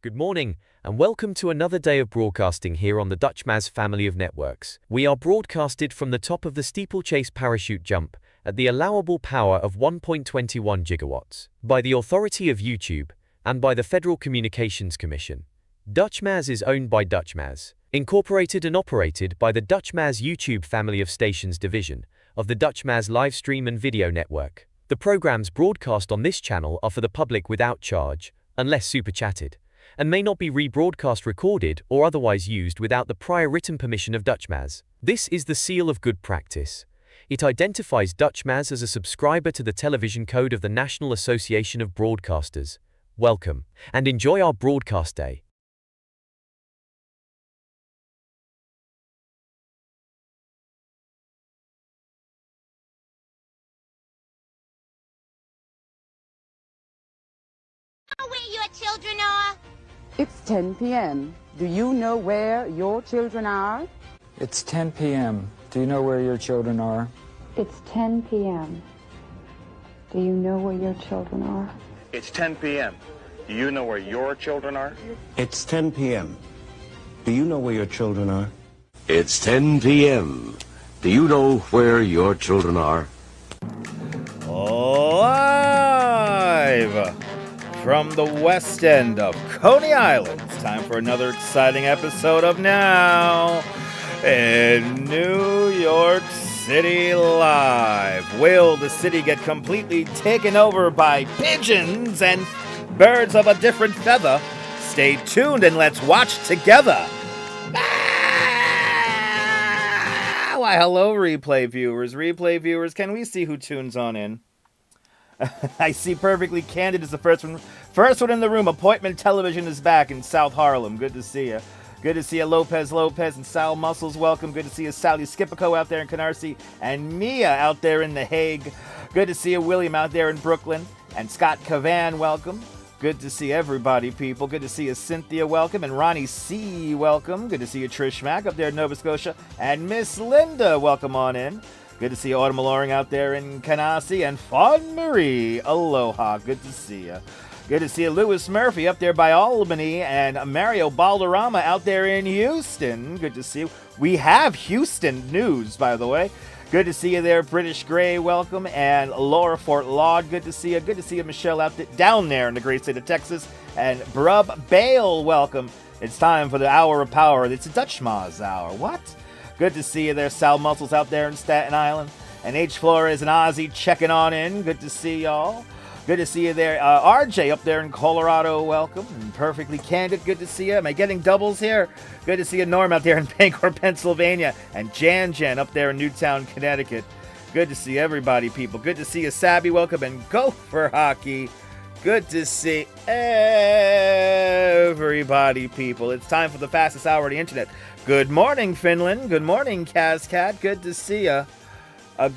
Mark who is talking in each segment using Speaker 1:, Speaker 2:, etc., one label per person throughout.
Speaker 1: Good morning, and welcome to another day of broadcasting here on the DutchMaz family of networks. We are broadcasted from the top of the steeplechase parachute jump at the allowable power of 1.21 gigawatts by the authority of YouTube and by the Federal Communications Commission. DutchMaz is owned by DutchMaz, incorporated and operated by the DutchMaz YouTube family of stations division of the DutchMaz livestream and video network. The programs broadcast on this channel are for the public without charge, unless super chatted, and may not be rebroadcast, recorded, or otherwise used without the prior written permission of DutchMaz. This is the seal of good practice. It identifies DutchMaz as a subscriber to the television code of the National Association of Broadcasters. Welcome, and enjoy our broadcast day.
Speaker 2: Where your children are?
Speaker 3: It's 10 p.m. Do you know where your children are?
Speaker 4: It's 10 p.m. Do you know where your children are?
Speaker 5: It's 10 p.m. Do you know where your children are?
Speaker 6: It's 10 p.m. Do you know where your children are?
Speaker 7: It's 10 p.m. Do you know where your children are?
Speaker 8: It's 10 p.m. Do you know where your children are?
Speaker 9: Live from the west end of Coney Island, it's time for another exciting episode of Now in New York City Live. Will the city get completely taken over by pigeons and birds of a different feather? Stay tuned and let's watch together. Why, hello, replay viewers. Replay viewers, can we see who tunes on in? I see Perfectly Candid is the first one. First one in the room. Appointment Television is back in South Harlem. Good to see you. Good to see you, Lopez and Sal Muscles. Welcome. Good to see you, Sally Skipico out there in Canarsie, and Mia out there in The Hague. Good to see you, William out there in Brooklyn, and Scott Cavan. Welcome. Good to see everybody, people. Good to see you, Cynthia. Welcome. And Ronnie C. Welcome. Good to see you, Trish Mack up there in Nova Scotia. And Miss Linda. Welcome on in. Good to see you, Autumn Loring out there in Canarsie. And Fawn Marie. Aloha. Good to see you. Good to see you, Lewis Murphy up there by Albany. And Mario Balderrama out there in Houston. Good to see you. We have Houston news, by the way. Good to see you there, British Gray, welcome. And Laura Fort Laud, good to see you. Good to see you, Michelle, down there in the great state of Texas. And Brub Bale, welcome. It's time for the Hour of Power. It's a Dutch Maz hour. What? Good to see you there, Sal Muscles out there in Staten Island. And H. Flores and Ozzy checking on in. Good to see y'all. Good to see you there. RJ up there in Colorado, welcome. And Perfectly Candid, good to see you. Am I getting doubles here? Good to see you, Norm, out there in Bangor, Pennsylvania. And Jan up there in Newtown, Connecticut. Good to see everybody, people. Good to see you, Sabby, welcome. And Gopher Hockey. Good to see everybody, people. It's time for the fastest hour on the internet. Good morning, Finland. Good morning, Kazcat. Good to see you.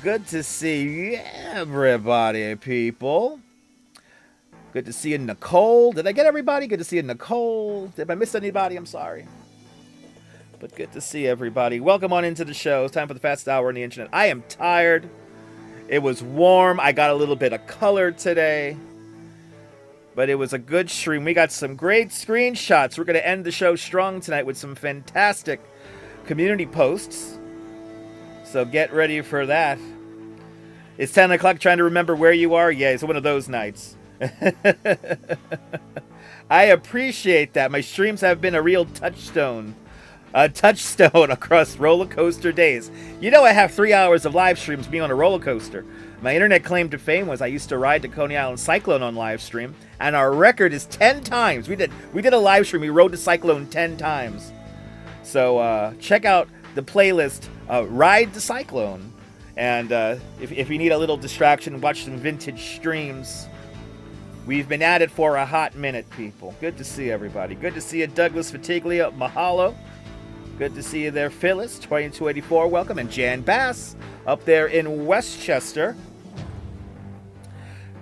Speaker 9: Good to see everybody, people. Good to see you, Nicole. Did I get everybody? Good to see you, Nicole. Did I miss anybody? I'm sorry. But good to see everybody. Welcome on into the show. It's time for the fastest hour on the internet. I am tired. It was warm. I got a little bit of color today. But it was a good stream. We got some great screenshots. We're going to end the show strong tonight with some fantastic community posts. So get ready for that. It's 10 o'clock trying to remember where you are. Yeah, it's one of those nights. I appreciate that. My streams have been a real touchstone across roller coaster days. You know, I have 3 hours of live streams being on a roller coaster. My internet claim to fame was I used to ride the Coney Island Cyclone on live stream, and our record is 10 times. We did a live stream. We rode the Cyclone 10 times. So check out the playlist, Ride the Cyclone. And if you need a little distraction, watch some vintage streams. We've been at it for a hot minute, people. Good to see everybody. Good to see you, Douglas Fatiglia. Mahalo. Good to see you there, Phyllis. 2284, welcome. And Jan Bass up there in Westchester.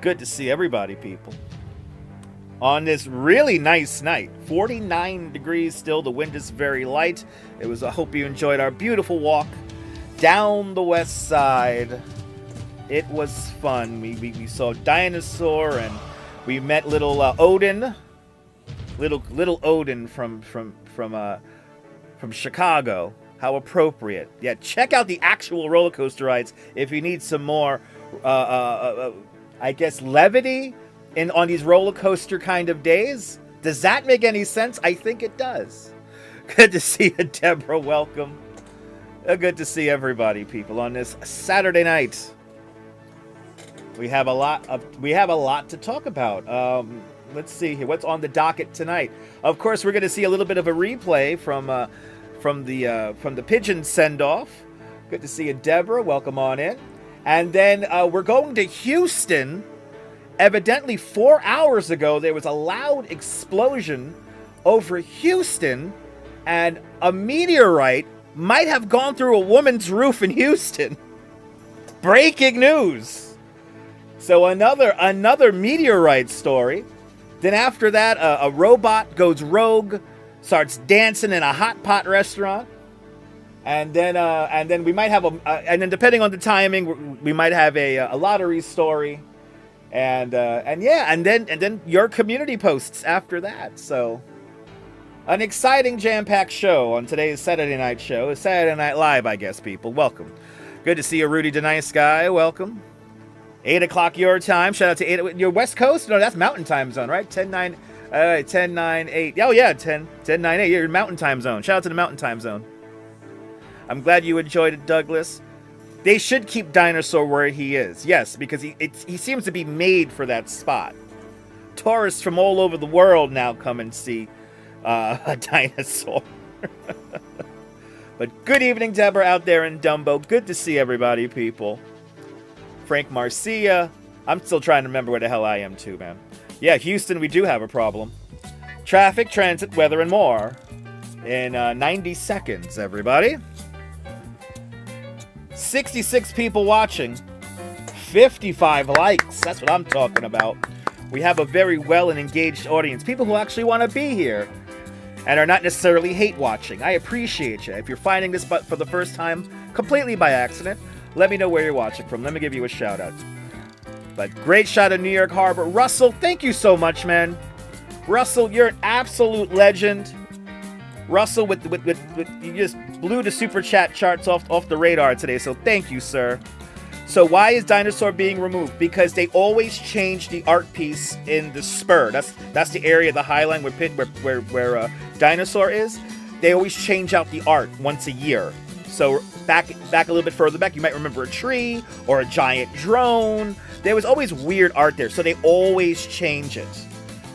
Speaker 9: Good to see everybody, people. On this really nice night. 49 degrees still. The wind is very light. I hope you enjoyed our beautiful walk down the west side. It was fun. We saw Dinosaur, and we met little Odin. Little Odin from Chicago. How appropriate. Yeah, check out the actual roller coaster rides if you need some more I guess levity on these roller coaster kind of days. Does that make any sense? I think it does. Good to see you, Deborah. Welcome. Good to see everybody, people, on this Saturday night. We have a lot to talk about. Let's see here. What's on the docket tonight? Of course, we're going to see a little bit of a replay from the Pigeon send-off. Good to see you, Deborah. Welcome on in. And then we're going to Houston. Evidently, 4 hours ago, there was a loud explosion over Houston, and a meteorite might have gone through a woman's roof in Houston. Breaking news. So another meteorite story. Then after that, a robot goes rogue, starts dancing in a hot pot restaurant. And then we might have and then depending on the timing, we might have a lottery story, and then your community posts after that. So an exciting jam-packed show on today's Saturday night show. It's Saturday Night Live, I guess, people. Welcome. Good to see you, Rudy DeNice Guy. Welcome. 8 o'clock your time. Shout out to 8. Your West Coast? No, that's Mountain Time Zone, right? 10-9. 10-9-8. Oh yeah, 10-9-8. You're in Mountain Time Zone. Shout out to the Mountain Time Zone. I'm glad you enjoyed it, Douglas. They should keep Dinosaur where he is. Yes, because he seems to be made for that spot. Tourists from all over the world now come and see a dinosaur. But good evening, Deborah, out there in Dumbo. Good to see everybody, people. Frank Marcia. I'm still trying to remember where the hell I am, too, man. Yeah, Houston, we do have a problem. Traffic, transit, weather, and more. In 90 seconds, everybody. 66 people watching. 55 likes. That's what I'm talking about. We have a very well and engaged audience. People who actually want to be here and are not necessarily hate watching. I appreciate you. If you're finding this for the first time, completely by accident, let me know where you're watching from. Let me give you a shout out. But great shot of New York Harbor. Russell, thank you so much, man. Russell, you're an absolute legend. Russell, with you just blew the super chat charts off the radar today, so thank you, sir. So why is Dinosaur being removed? Because they always change the art piece in the spur. That's the area of the High Line where Dinosaur is. They always change out the art once a year. So back a little bit further back, you might remember a tree or a giant drone. There was always weird art there, so they always change it.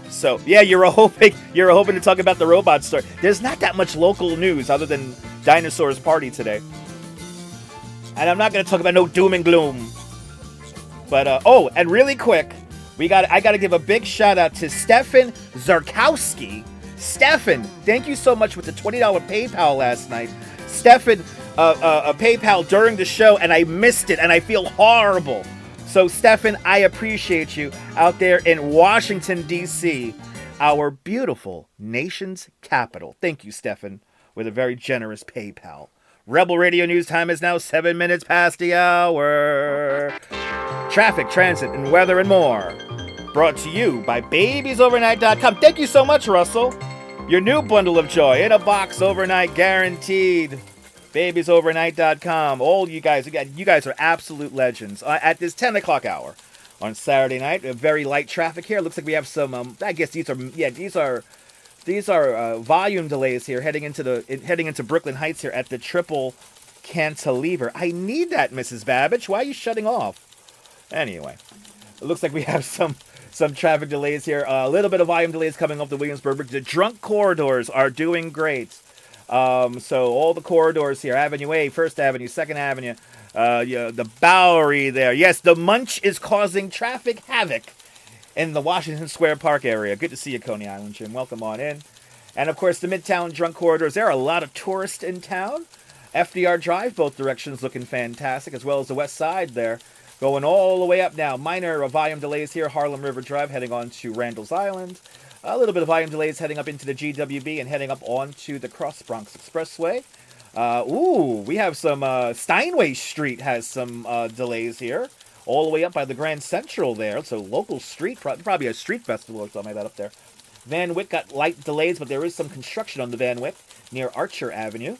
Speaker 9: So yeah, you're hoping to talk about the robot story. There's not that much local news other than Dinosaur's party today. And I'm not going to talk about no doom and gloom. But, and really quick, I got to give a big shout out to Stefan Zarkowski. Stefan, thank you so much with the $20 PayPal last night. Stefan, PayPal during the show, and I missed it, and I feel horrible. So, Stefan, I appreciate you out there in Washington, D.C., our beautiful nation's capital. Thank you, Stefan, with a very generous PayPal. Rebel Radio News time is now 7 minutes past the hour. Traffic, transit, and weather and more. Brought to you by BabiesOvernight.com. Thank you so much, Russell. Your new bundle of joy in a box overnight guaranteed. BabiesOvernight.com. All you guys are absolute legends. At this 10 o'clock hour on Saturday night, a very light traffic here. Looks like we have some, I guess these are volume delays here heading into Brooklyn Heights here at the Triple Cantilever. I need that, Mrs. Babbage. Why are you shutting off? Anyway, it looks like we have some traffic delays here. A little bit of volume delays coming off the Williamsburg Bridge. The drunk corridors are doing great. So all the corridors here, Avenue A, First Avenue, Second Avenue, the Bowery there. Yes, the Munch is causing traffic havoc in the Washington Square Park area. Good to see you, Coney Island, Jim. Welcome on in. And, of course, the Midtown drunk corridors. There are a lot of tourists in town. FDR Drive, both directions looking fantastic, as well as the west side there. Going all the way up now. Minor volume delays here. Harlem River Drive heading on to Randall's Island. A little bit of volume delays heading up into the GWB and heading up onto the Cross Bronx Expressway. We have some Steinway Street has some delays here. All the way up by the Grand Central there. So local street, probably a street festival or something like that up there. Van Wyck got light delays, but there is some construction on the Van Wyck near Archer Avenue.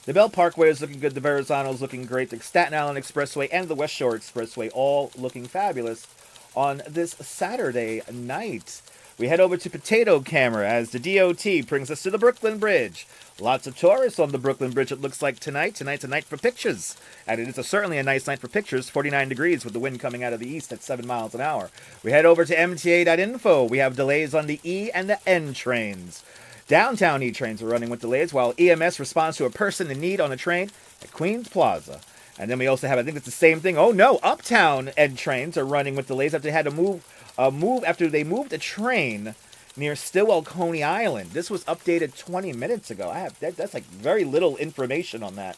Speaker 9: The Bell Parkway is looking good. The Verrazano is looking great. The Staten Island Expressway and the West Shore Expressway all looking fabulous on this Saturday night. We head over to Potato Camera as the DOT brings us to the Brooklyn Bridge. Lots of tourists on the Brooklyn Bridge, it looks like tonight. Tonight's a night for pictures. And it is certainly a nice night for pictures. 49 degrees with the wind coming out of the east at 7 miles an hour. We head over to MTA.info. We have delays on the E and the N trains. Downtown E trains are running with delays, while EMS responds to a person in need on a train at Queens Plaza. And then we also have, I think it's the same thing. Oh no, Uptown N trains are running with delays after they had to move after they moved a train near Stillwell, Coney Island. This was updated 20 minutes ago. That's like very little information on that.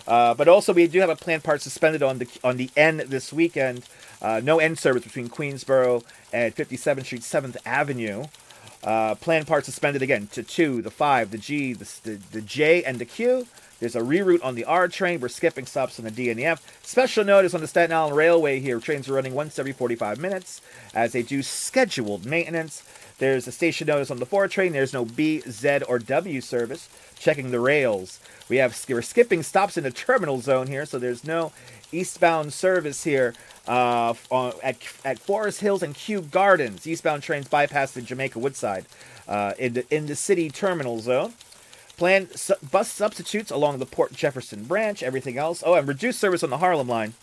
Speaker 9: But also we do have a planned part suspended on the N this weekend. No N service between Queensboro and 57th Street, 7th Avenue. Planned part suspended again to 2, the 5, the G, the J, and the Q. There's a reroute on the R train. We're skipping stops on the D and the F. Special notice on the Staten Island Railway here. Trains are running once every 45 minutes as they do scheduled maintenance. There's a station notice on the 4 train. There's no B, Z, or W service. Checking the rails. We're skipping stops in the terminal zone here, so there's no eastbound service here at Forest Hills and Kew Gardens. Eastbound trains bypass the Jamaica Woodside in the city terminal zone. Planned bus substitutes along the Port Jefferson branch. Everything else. Oh, and reduced service on the Harlem line.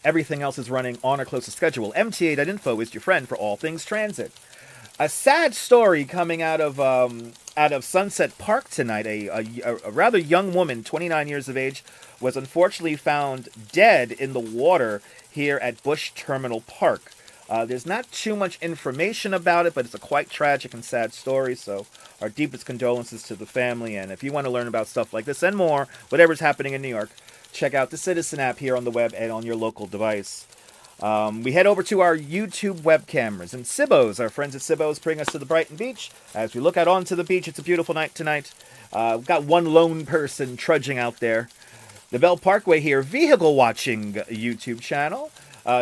Speaker 9: Everything else is running on or close to schedule. MTA.info is your friend for all things transit. A sad story coming out of Sunset Park tonight. A rather young woman, 29 years of age, was unfortunately found dead in the water here at Bush Terminal Park. There's not too much information about it, but it's a quite tragic and sad story, so our deepest condolences to the family. And if you want to learn about stuff like this and more, whatever's happening in New York, check out the Citizen app here on the web and on your local device. We head over to our YouTube web cameras, and Sibbo's, our friends at Sibbo's, bring us to the Brighton Beach. As we look out onto the beach, it's a beautiful night tonight. We've got one lone person trudging out there. The Belt Parkway here, vehicle watching YouTube channel,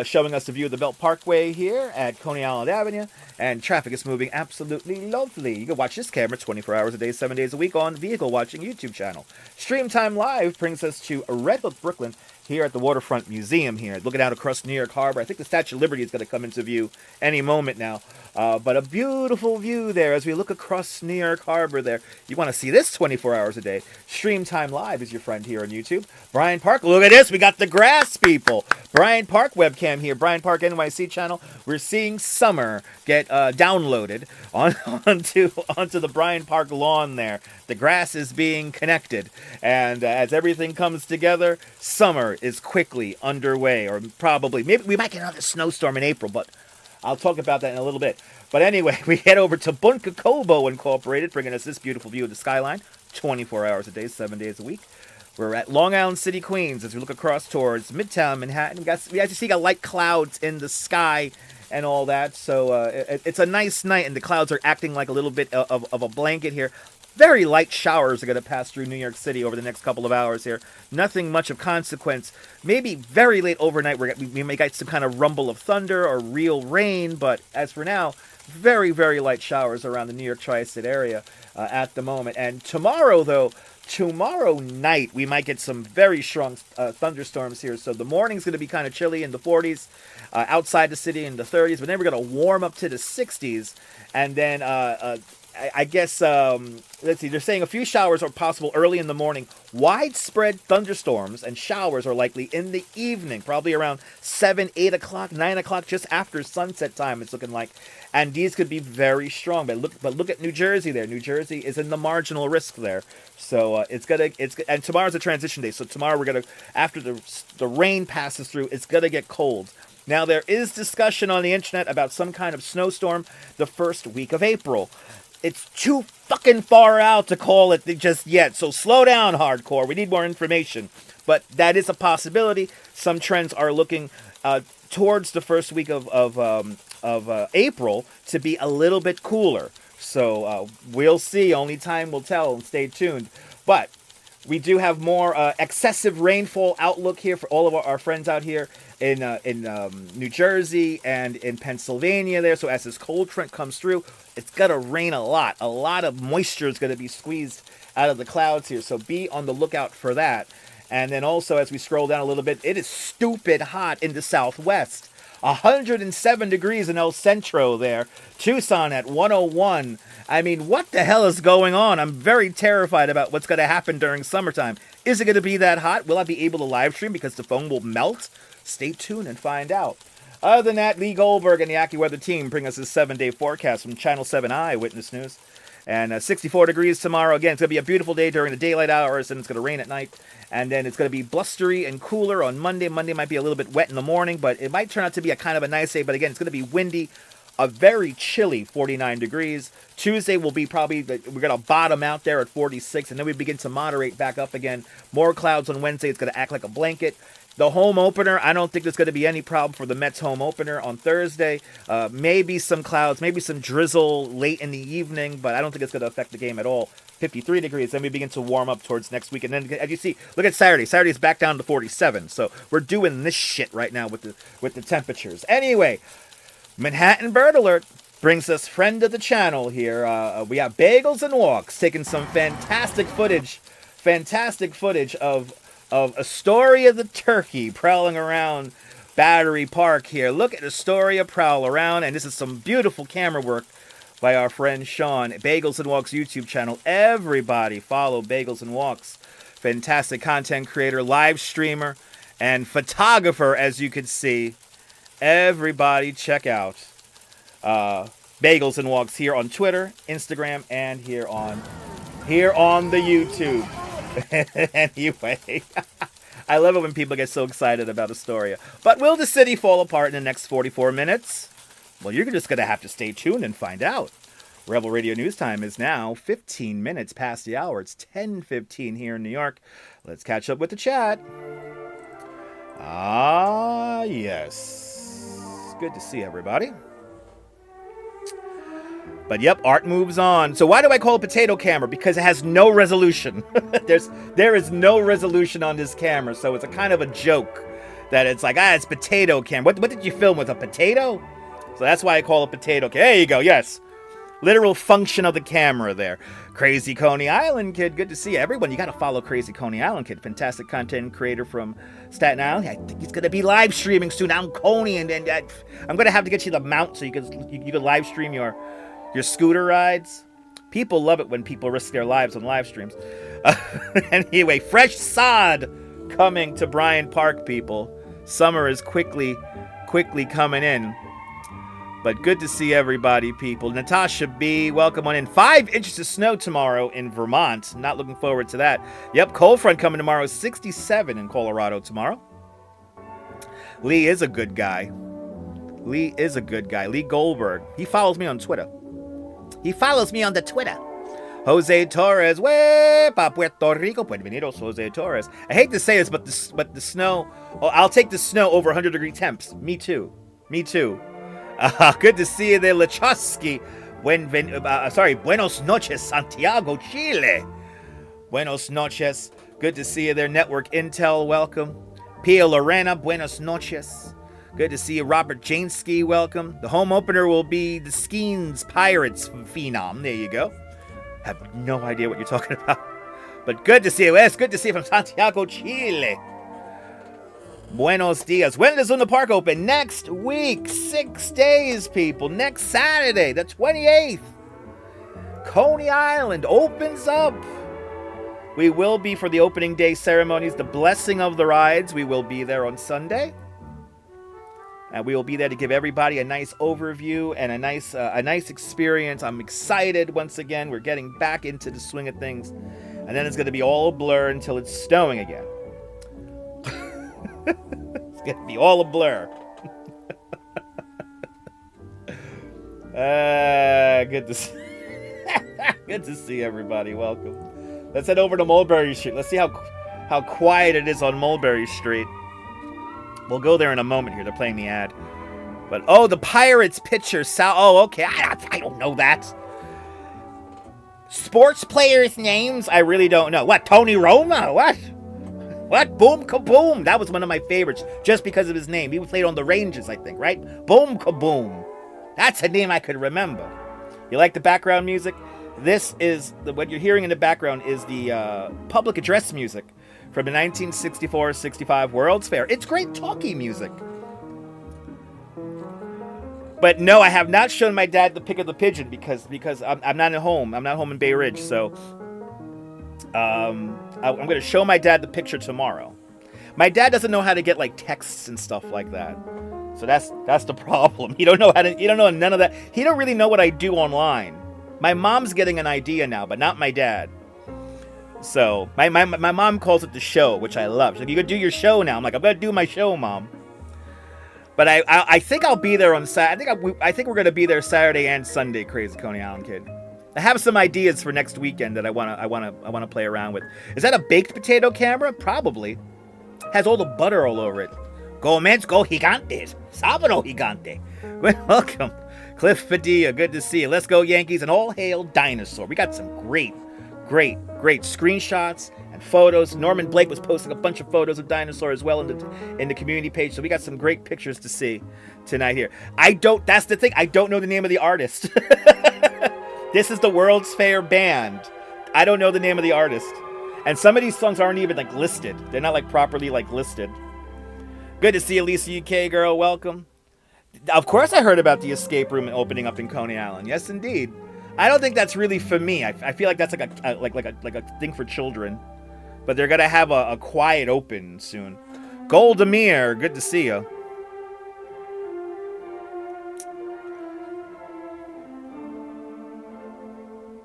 Speaker 9: showing us the view of the Belt Parkway here at Coney Island Avenue, and traffic is moving absolutely lovely. You can watch this camera 24 hours a day, 7 days a week on Vehicle Watching YouTube channel. Stream Time Live brings us to Red Hook, Brooklyn, here at the Waterfront Museum here, looking out across New York Harbor. I think the Statue of Liberty is going to come into view any moment now. But a beautiful view there as we look across New York Harbor there. You want to see this 24 hours a day. Stream Time Live is your friend here on YouTube. Bryant Park, look at this. We got the grass people. Bryant Park webcam here. Bryant Park NYC channel. We're seeing summer get downloaded onto the Bryant Park lawn there. The grass is being connected. And as everything comes together, summer is quickly underway. Or probably, maybe we might get another snowstorm in April, but I'll talk about that in a little bit. But anyway, we head over to Bunka Kobo Incorporated, bringing us this beautiful view of the skyline, 24 hours a day, 7 days a week. We're at Long Island City, Queens, as we look across towards Midtown Manhattan. We actually see light clouds in the sky and all that. So it's a nice night, and the clouds are acting like a little bit of a blanket here. Very light showers are going to pass through New York City over the next couple of hours here. Nothing much of consequence. Maybe very late overnight we may get some kind of rumble of thunder or real rain, but as for now, very, very light showers around the New York tri-state area at the moment. And tomorrow, though, tomorrow night, we might get some very strong thunderstorms here. So the morning's going to be kind of chilly in the 40s, outside the city in the 30s, but then we're going to warm up to the 60s, and then I guess, let's see, they're saying a few showers are possible early in the morning. Widespread thunderstorms and showers are likely in the evening, probably around 7, 8 o'clock, 9 o'clock, just after sunset time, it's looking like. And these could be very strong. But look at New Jersey there. New Jersey is in the marginal risk there. So and tomorrow's a transition day. So tomorrow after the rain passes through, it's going to get cold. Now, there is discussion on the internet about some kind of snowstorm the first week of April. It's too fucking far out to call it just yet. So slow down, hardcore. We need more information. But that is a possibility. Some trends are looking towards the first week of April to be a little bit cooler. So we'll see. Only time will tell. And stay tuned. But we do have more excessive rainfall outlook here for all of our friends out here in New Jersey and in Pennsylvania there. So as this cold front comes through, it's going to rain a lot. A lot of moisture is going to be squeezed out of the clouds here. So be on the lookout for that. And then also, as we scroll down a little bit, it is stupid hot in the southwest. 107 degrees in El Centro there. Tucson at 101. I mean, what the hell is going on? I'm very terrified about what's going to happen during summertime. Is it going to be that hot? Will I be able to live stream because the phone will melt? Stay tuned and find out. Other than that, Lee Goldberg and the AccuWeather team bring us a 7-day forecast from Channel 7 Eyewitness News. And 64 degrees tomorrow. Again, it's going to be a beautiful day during the daylight hours, and it's going to rain at night. And then it's going to be blustery and cooler on Monday. Monday might be a little bit wet in the morning, but it might turn out to be a kind of a nice day. But again, it's going to be windy, a very chilly 49 degrees. Tuesday will be we're going to bottom out there at 46, and then we begin to moderate back up again. More clouds on Wednesday. It's going to act like a blanket. The home opener, I don't think there's going to be any problem for the Mets home opener on Thursday. Maybe some clouds, maybe some drizzle late in the evening, but I don't think it's going to affect the game at all. 53 degrees, then we begin to warm up towards next week. And then, as you see, look at Saturday. Saturday is back down to 47, so we're doing this shit right now with the temperatures. Anyway, Manhattan Bird Alert brings us friend of the channel here. We have Bagels and Walks taking some fantastic footage of Astoria the turkey prowling around Battery Park here. Look at Astoria prowl around, and this is some beautiful camera work by our friend Sean. Bagels and Walks YouTube channel. Everybody follow Bagels and Walks. Fantastic content creator, live streamer, and photographer, as you can see. Everybody check out Bagels and Walks here on Twitter, Instagram, and here on the YouTube. Anyway, I love it when people get so excited about Astoria. But will the city fall apart in the next 44 minutes? Well, you're just going to have to stay tuned and find out. Rebel Radio News Time is now 15 minutes past the hour. It's 10:15 here in New York. Let's catch up with the chat. Ah, yes. Good to see everybody. But yep, art moves on. So why do I call it potato camera? Because it has no resolution. There is no resolution on this camera, so it's a kind of a joke that it's like, it's potato camera. What did you film with, a potato? So that's why I call it potato camera. There you go, yes. Literal function of the camera there. Crazy Coney Island Kid, good to see you. Everyone, you got to follow Crazy Coney Island Kid. Fantastic content creator from Staten Island. I think he's going to be live streaming soon out in Coney, and I'm going to have to get you the mount so you can live stream your scooter rides. People love it when people risk their lives on live streams. Anyway, fresh sod coming to Bryant Park, people. Summer is quickly coming in. But good to see everybody, people. Natasha B., welcome on in. 5 inches of snow tomorrow in Vermont. Not looking forward to that. Yep, cold front coming tomorrow. 67 in Colorado tomorrow. Lee is a good guy. Lee Goldberg. He follows me on Twitter. Jose Torres. Wepa, Puerto Rico. Bienvenidos, Jose Torres. I hate to say this, but the snow. Oh, I'll take the snow over 100-degree temps. Me too. Good to see you there, Lachowski. Buenos noches, Santiago, Chile. Buenos noches. Good to see you there, Network Intel, welcome. Pia Lorena, buenos noches. Good to see you, Robert Jansky, welcome. The home opener will be the Skeens Pirates phenom. There you go. Have no idea what you're talking about. But good to see you. It's good to see you from Santiago, Chile. Buenos dias. When does Luna Park open? Next week. 6 days, people. Next Saturday, the 28th. Coney Island opens up. We will be for the opening day ceremonies, the blessing of the rides. We will be there on Sunday. And we will be there to give everybody a nice overview and a nice experience. I'm excited once again. We're getting back into the swing of things. And then it's going to be all a blur until it's snowing again. It's going to be all a blur. Good to see everybody. Welcome. Let's head over to Mulberry Street. Let's see how quiet it is on Mulberry Street. We'll go there in a moment here. They're playing the ad. But, the Pirates pitcher, okay. I don't know that. Sports players' names, I really don't know. What, Tony Roma? What? Boom Kaboom. That was one of my favorites, just because of his name. He played on the Rangers, I think, right? Boom Kaboom. That's a name I could remember. You like the background music? This is, what you're hearing in the background is the public address music from the 1964-65 World's Fair. It's great talkie music. But no, I have not shown my dad the pic of the pigeon because I'm not at home. I'm not home in Bay Ridge, so I'm going to show my dad the picture tomorrow. My dad doesn't know how to get like texts and stuff like that. So that's the problem. He don't know none of that. He don't really know what I do online. My mom's getting an idea now, but not my dad. So my mom calls it the show, which I love. She's like, you gonna do your show now? I'm like, I'm gonna do my show, Mom. But I think I'll be there on Saturday. I think we're gonna be there Saturday and Sunday. Crazy Coney Island Kid. I have some ideas for next weekend that I wanna play around with. Is that a baked potato camera? Probably. Has all the butter all over it. Go Mets, go Gigantes. Sábado Gigante. Welcome, Cliff Padilla. Good to see you. Let's go Yankees and all hail Dinosaur. We got some great screenshots and photos. Norman Blake was posting a bunch of photos of Dinosaur as well in the community page. So we got some great pictures to see tonight here. That's the thing. I don't know the name of the artist. This is the World's Fair band. I don't know the name of the artist. And some of these songs aren't even like listed. They're not like properly like listed. Good to see you, Lisa UK girl. Welcome. Of course I heard about the escape room opening up in Coney Island. Yes, indeed. I don't think that's really for me. I feel like that's like a thing for children. But they're gonna have a quiet open soon. Goldemir, good to see you.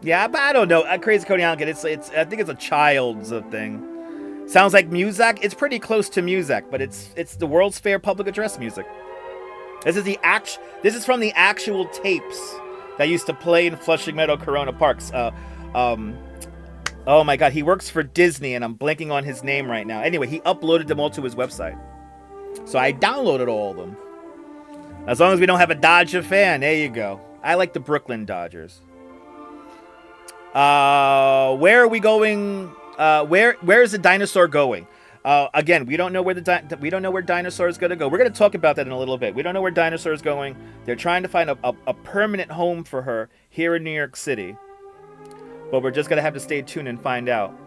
Speaker 9: Yeah, but I don't know. Crazy Coney Island Kid, I think it's a child's thing. Sounds like music. It's pretty close to music, but it's the World's Fair public address music. This is from the actual tapes that used to play in Flushing Meadow Corona Parks. Oh my God, he works for Disney, and I'm blanking on his name right now. Anyway, he uploaded them all to his website, so I downloaded all of them. As long as we don't have a Dodger fan, there you go. I like the Brooklyn Dodgers. Where are we going? Where is the dinosaur going? Again, we don't know where where dinosaur is going to go. We're going to talk about that in a little bit. We don't know where dinosaur is going. They're trying to find a permanent home for her here in New York City. But we're just going to have to stay tuned and find out.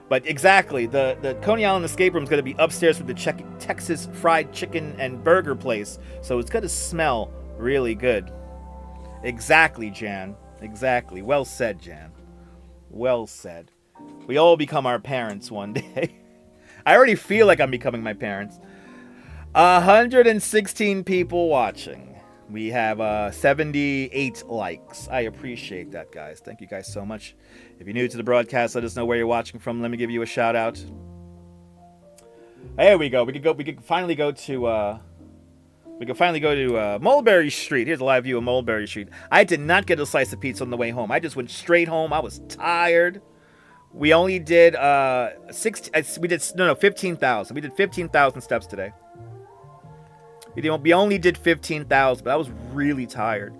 Speaker 9: But exactly, the Coney Island escape room is going to be upstairs with the Texas fried chicken and burger place. So it's going to smell really good. Exactly, Jan. Exactly. Well said, Jan. Well said. We all become our parents one day. I already feel like I'm becoming my parents. 116 people watching. We have 78 likes. I appreciate that, guys. Thank you guys so much. If you're new to the broadcast, let us know where you're watching from. Let me give you a shout out. There we go. We could finally go to Mulberry Street. Here's a live view of Mulberry Street. I did not get a slice of pizza on the way home. I just went straight home. I was tired. We only did 15,000. We did 15,000 steps today. We only did 15,000, but I was really tired.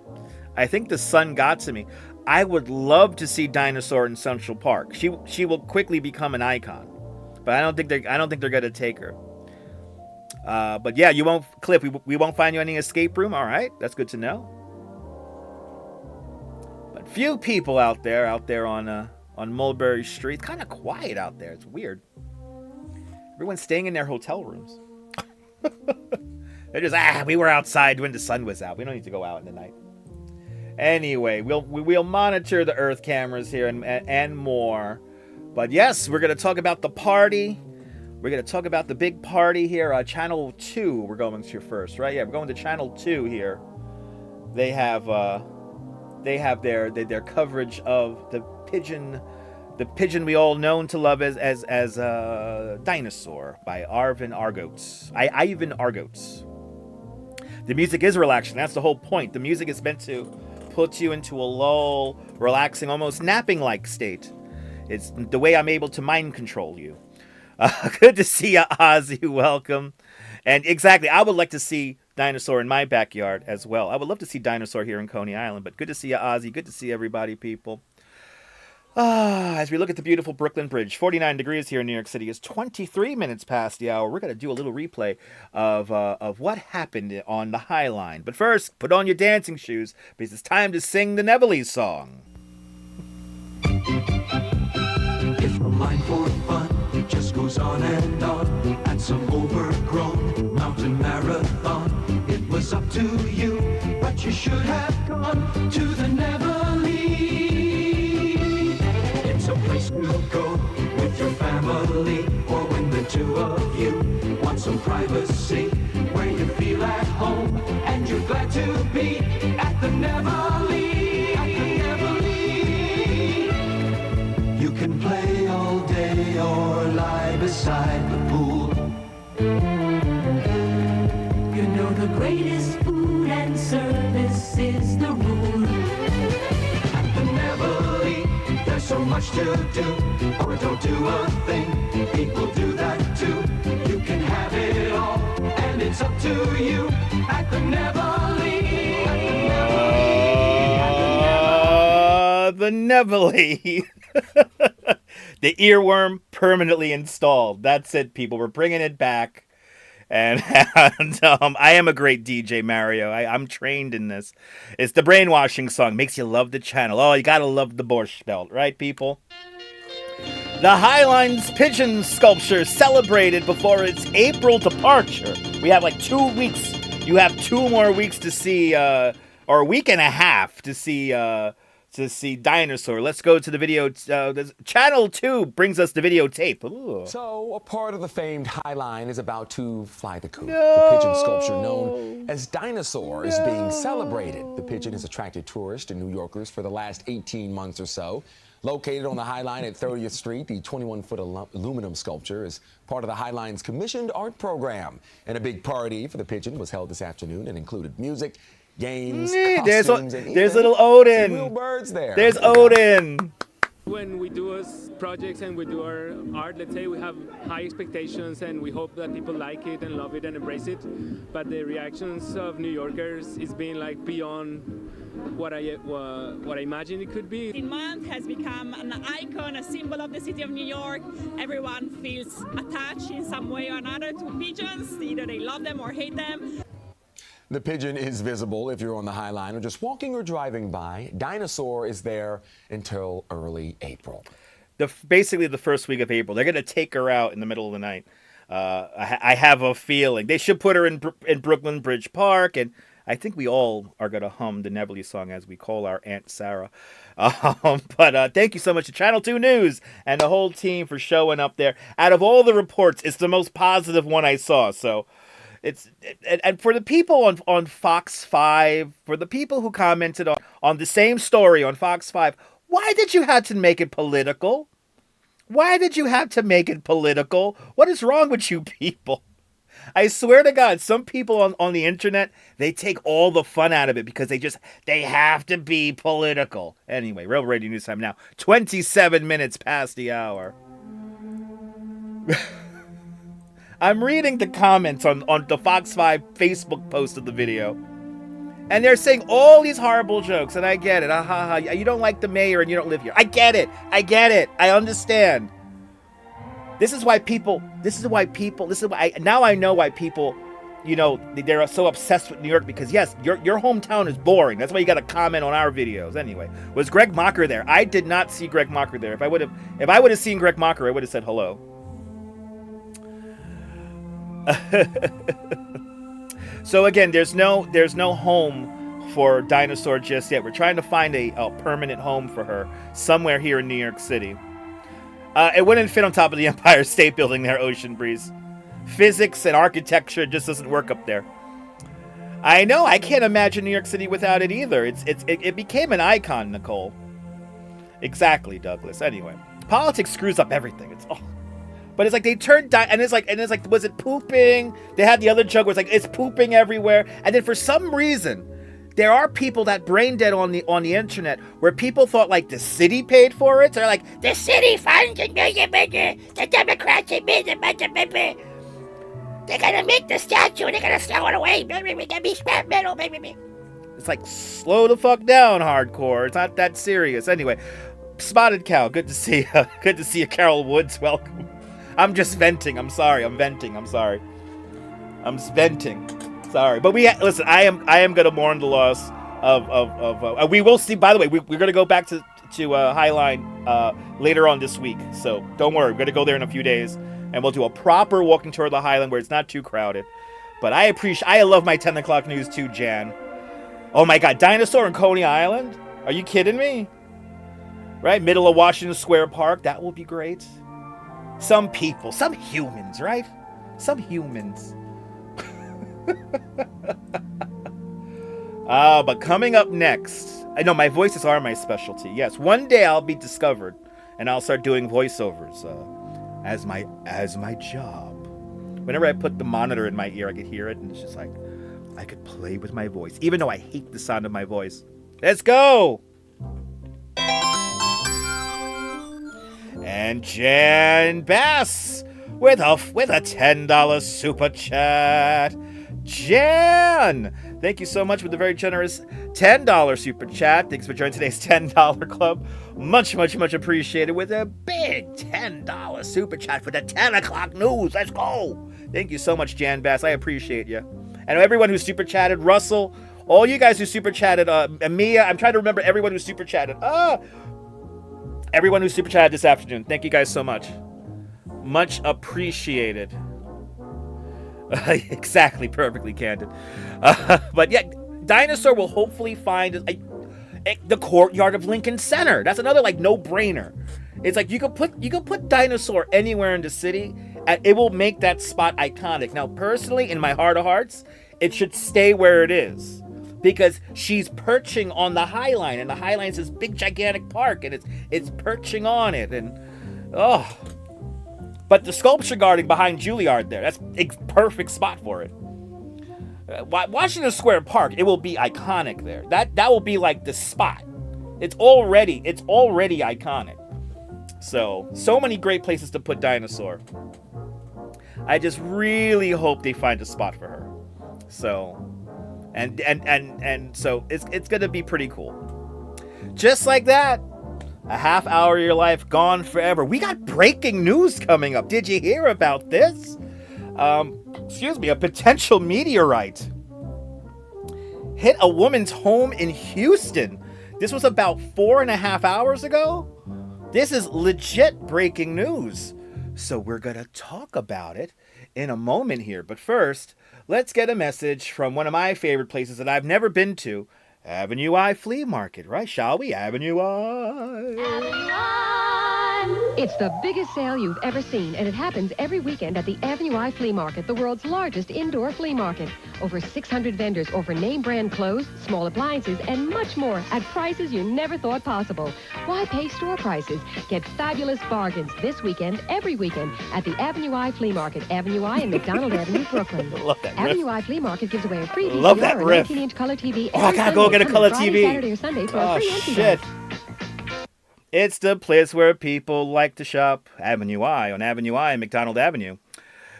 Speaker 9: I think the sun got to me. I would love to see Dinosaur in Central Park. She will quickly become an icon, but I don't think they're gonna take her. But yeah, you won't, Cliff. We won't find you any escape room. All right, that's good to know. But few people out there on Mulberry Street. It's kind of quiet out there. It's weird. Everyone's staying in their hotel rooms. They're just we were outside when the sun was out. We don't need to go out in the night. Anyway, we'll monitor the Earth cameras here and more. But yes, we're gonna talk about the party. We're gonna talk about the big party here. Channel 2. We're going to first, right? Yeah, we're going to Channel 2 here. They have their coverage of the pigeon we all known to love as Dinosaur by Ivan Argotes. The music is relaxing. That's the whole point. The music is meant to put you into a lull, relaxing, almost napping-like state. It's the way I'm able to mind control you. Good to see you, Ozzy. Welcome. And exactly, I would like to see Dinosaur in my backyard as well. I would love to see Dinosaur here in Coney Island, but good to see you, Ozzy. Good to see everybody, people. As we look at the beautiful Brooklyn Bridge, 49 degrees here in New York City. Is 23 minutes past the hour. We're going to do a little replay of what happened on the High Line. But first, put on your dancing shoes, because it's time to sing the Neville song.
Speaker 10: If the line for fun, it just goes on and on. At some overgrown mountain marathon, it was up to you, but you should have gone to the Neville. It's a place to go with your family, or when the two of you want some privacy, where you feel at home and you're glad to be at the Neville. You can play all day or lie beside the pool. You know the greatest food and service is the rule. At the Neville, there's so much to do, or don't do a thing. People do that too. You can have it all, and it's up to you at the Neville.
Speaker 9: The Neville. The earworm permanently installed. That's it, people. We're bringing it back. And I am a great DJ, Mario. I'm trained in this. It's the brainwashing song. Makes you love the channel. Oh, you gotta love the Borscht Belt, right, people? The Highline's pigeon sculpture celebrated before its April departure. We have like 2 weeks. You have 2 more weeks to see, or a week and a half to see to see Dinosaur. Let's go to the video. Channel 2 brings us the videotape. Ooh.
Speaker 11: So, a part of the famed High Line is about to fly the coop. The pigeon sculpture known as Dinosaur is being celebrated. The pigeon has attracted tourists and New Yorkers for the last 18 months or so. Located on the High Line at 30th Street, the 21-foot aluminum sculpture is part of the High Line's commissioned art program. And a big party for the pigeon was held this afternoon and included music, games, costumes, and
Speaker 9: there's little Odin.
Speaker 11: Real birds there.
Speaker 9: There's Odin.
Speaker 12: When we do projects and we do our art, let's say we have high expectations and we hope that people like it and love it and embrace it. But the reactions of New Yorkers is being like beyond what I imagined it could be.
Speaker 13: The month has become an icon, a symbol of the city of New York. Everyone feels attached in some way or another to pigeons. Either they love them or hate them.
Speaker 11: The pigeon is visible if you're on the High Line or just walking or driving by. Dinosaur is there until early April.
Speaker 9: Basically the first week of April. They're going to take her out in the middle of the night. I have a feeling. They should put her in Brooklyn Bridge Park, and I think we all are going to hum the Nebly song as we call our Aunt Sarah. But thank you so much to Channel 2 News and the whole team for showing up there. Out of all the reports, it's the most positive one I saw, so... And for the people on Fox 5, for the people who commented on the same story on Fox 5, why did you have to make it political? Why did you have to make it political? What is wrong with you people? I swear to God, some people on the internet, they take all the fun out of it because they have to be political. Anyway, Real Radio News Time now, 27 minutes past the hour. I'm reading the comments on the Fox 5 Facebook post of the video. And they're saying all these horrible jokes, and I get it. You don't like the mayor and you don't live here. I get it. I understand. Now I know why people, they're so obsessed with New York because, yes, your hometown is boring. That's why you got to comment on our videos. Anyway, was Greg Mocker there? I did not see Greg Mocker there. If I would have seen Greg Mocker, I would have said hello. So again, there's no home for Dinosaur just yet. We're trying to find a permanent home for her somewhere here in New York City. It wouldn't fit on top of the Empire State Building there, Ocean Breeze. Physics and architecture just doesn't work up there. I know, I can't imagine New York City without it either. It became an icon, Nicole. Exactly, Douglas. Anyway, politics screws up everything. But it's like they turned and it's like, was it pooping? They had the other joke where it's like, it's pooping everywhere. And then for some reason, there are people that brain dead on the internet where people thought like the city paid for it. So they're like, the city funds the Democrats and they're gonna make the statue and they're gonna throw it away. It's like, slow the fuck down, hardcore. It's not that serious. Anyway, Spotted Cow, good to see you. Good to see you, Carol Woods. Welcome. I'm just venting. I'm sorry. I'm venting. Sorry. But listen. I am gonna mourn the loss of. We will see. By the way, we're gonna go back to Highline later on this week. So don't worry. We're gonna go there in a few days, and we'll do a proper walking tour of the Highline where it's not too crowded. But I love my 10 o'clock news too, Jan. Oh my God, Dinosaur in Coney Island? Are you kidding me? Right, middle of Washington Square Park. That will be great. Some people, some humans, right? Some humans. But coming up next, I know my voices are my specialty. Yes, one day I'll be discovered, and I'll start doing voiceovers as my job. Whenever I put the monitor in my ear, I could hear it, and it's just like I could play with my voice, even though I hate the sound of my voice. Let's go. And Jan Bass with a $10 super chat. Jan, thank you so much for the very generous $10 super chat. Thanks for joining today's $10 club. Much appreciated with a big $10 super chat for the 10 o'clock news. Let's go. Thank you so much, Jan Bass. I appreciate you. And everyone who super chatted, Russell, all you guys who super chatted, Mia, I'm trying to remember everyone who super chatted. Everyone who super chatted this afternoon, thank you guys so much. Much appreciated. Exactly, perfectly candid. But yeah, Dinosaur will hopefully find... The courtyard of Lincoln Center. That's another like no-brainer. It's like you could put dinosaur anywhere in the city, and it will make that spot iconic. Now, personally, in my heart of hearts, it should stay where it is, because she's perching on the High Line, and the High Line is this big gigantic park, and it's perching on it, and but the sculpture garden behind Juilliard there, that's a perfect spot for it. Washington Square Park, it will be iconic there. That will be like the spot. It's already iconic. So many great places to put dinosaur. I just really hope they find a spot for her. So, and so it's gonna be pretty cool. Just like that, a half hour of your life gone forever. We got breaking news coming up. Did you hear about this? A potential meteorite hit a woman's home in Houston. This was about 4.5 hours ago. This is legit breaking news. So we're going to talk about it in a moment here. But first, let's get a message from one of my favorite places that I've never been to, Avenue I Flea Market, right? Shall we? Avenue I.
Speaker 14: Avenue I. It's the biggest sale you've ever seen, and it happens every weekend at the Avenue I Flea Market, the world's largest indoor flea market. Over 600 vendors offer name brand clothes, small appliances, and much more at prices you never thought possible. Why pay store prices? Get fabulous bargains this weekend, every weekend, at the Avenue I Flea Market, Avenue I and McDonald Avenue, Brooklyn.
Speaker 9: Love that
Speaker 14: Avenue
Speaker 9: riff.
Speaker 14: I Flea Market gives away a free VCR
Speaker 9: Love that
Speaker 14: and
Speaker 9: riff.
Speaker 14: 19-inch color TV.
Speaker 9: Oh, I gotta go get a color TV.
Speaker 14: Saturday or Sunday for a free entry
Speaker 9: shit.
Speaker 14: box.
Speaker 9: It's the place where people like to shop. Avenue I on Avenue I and McDonald Avenue.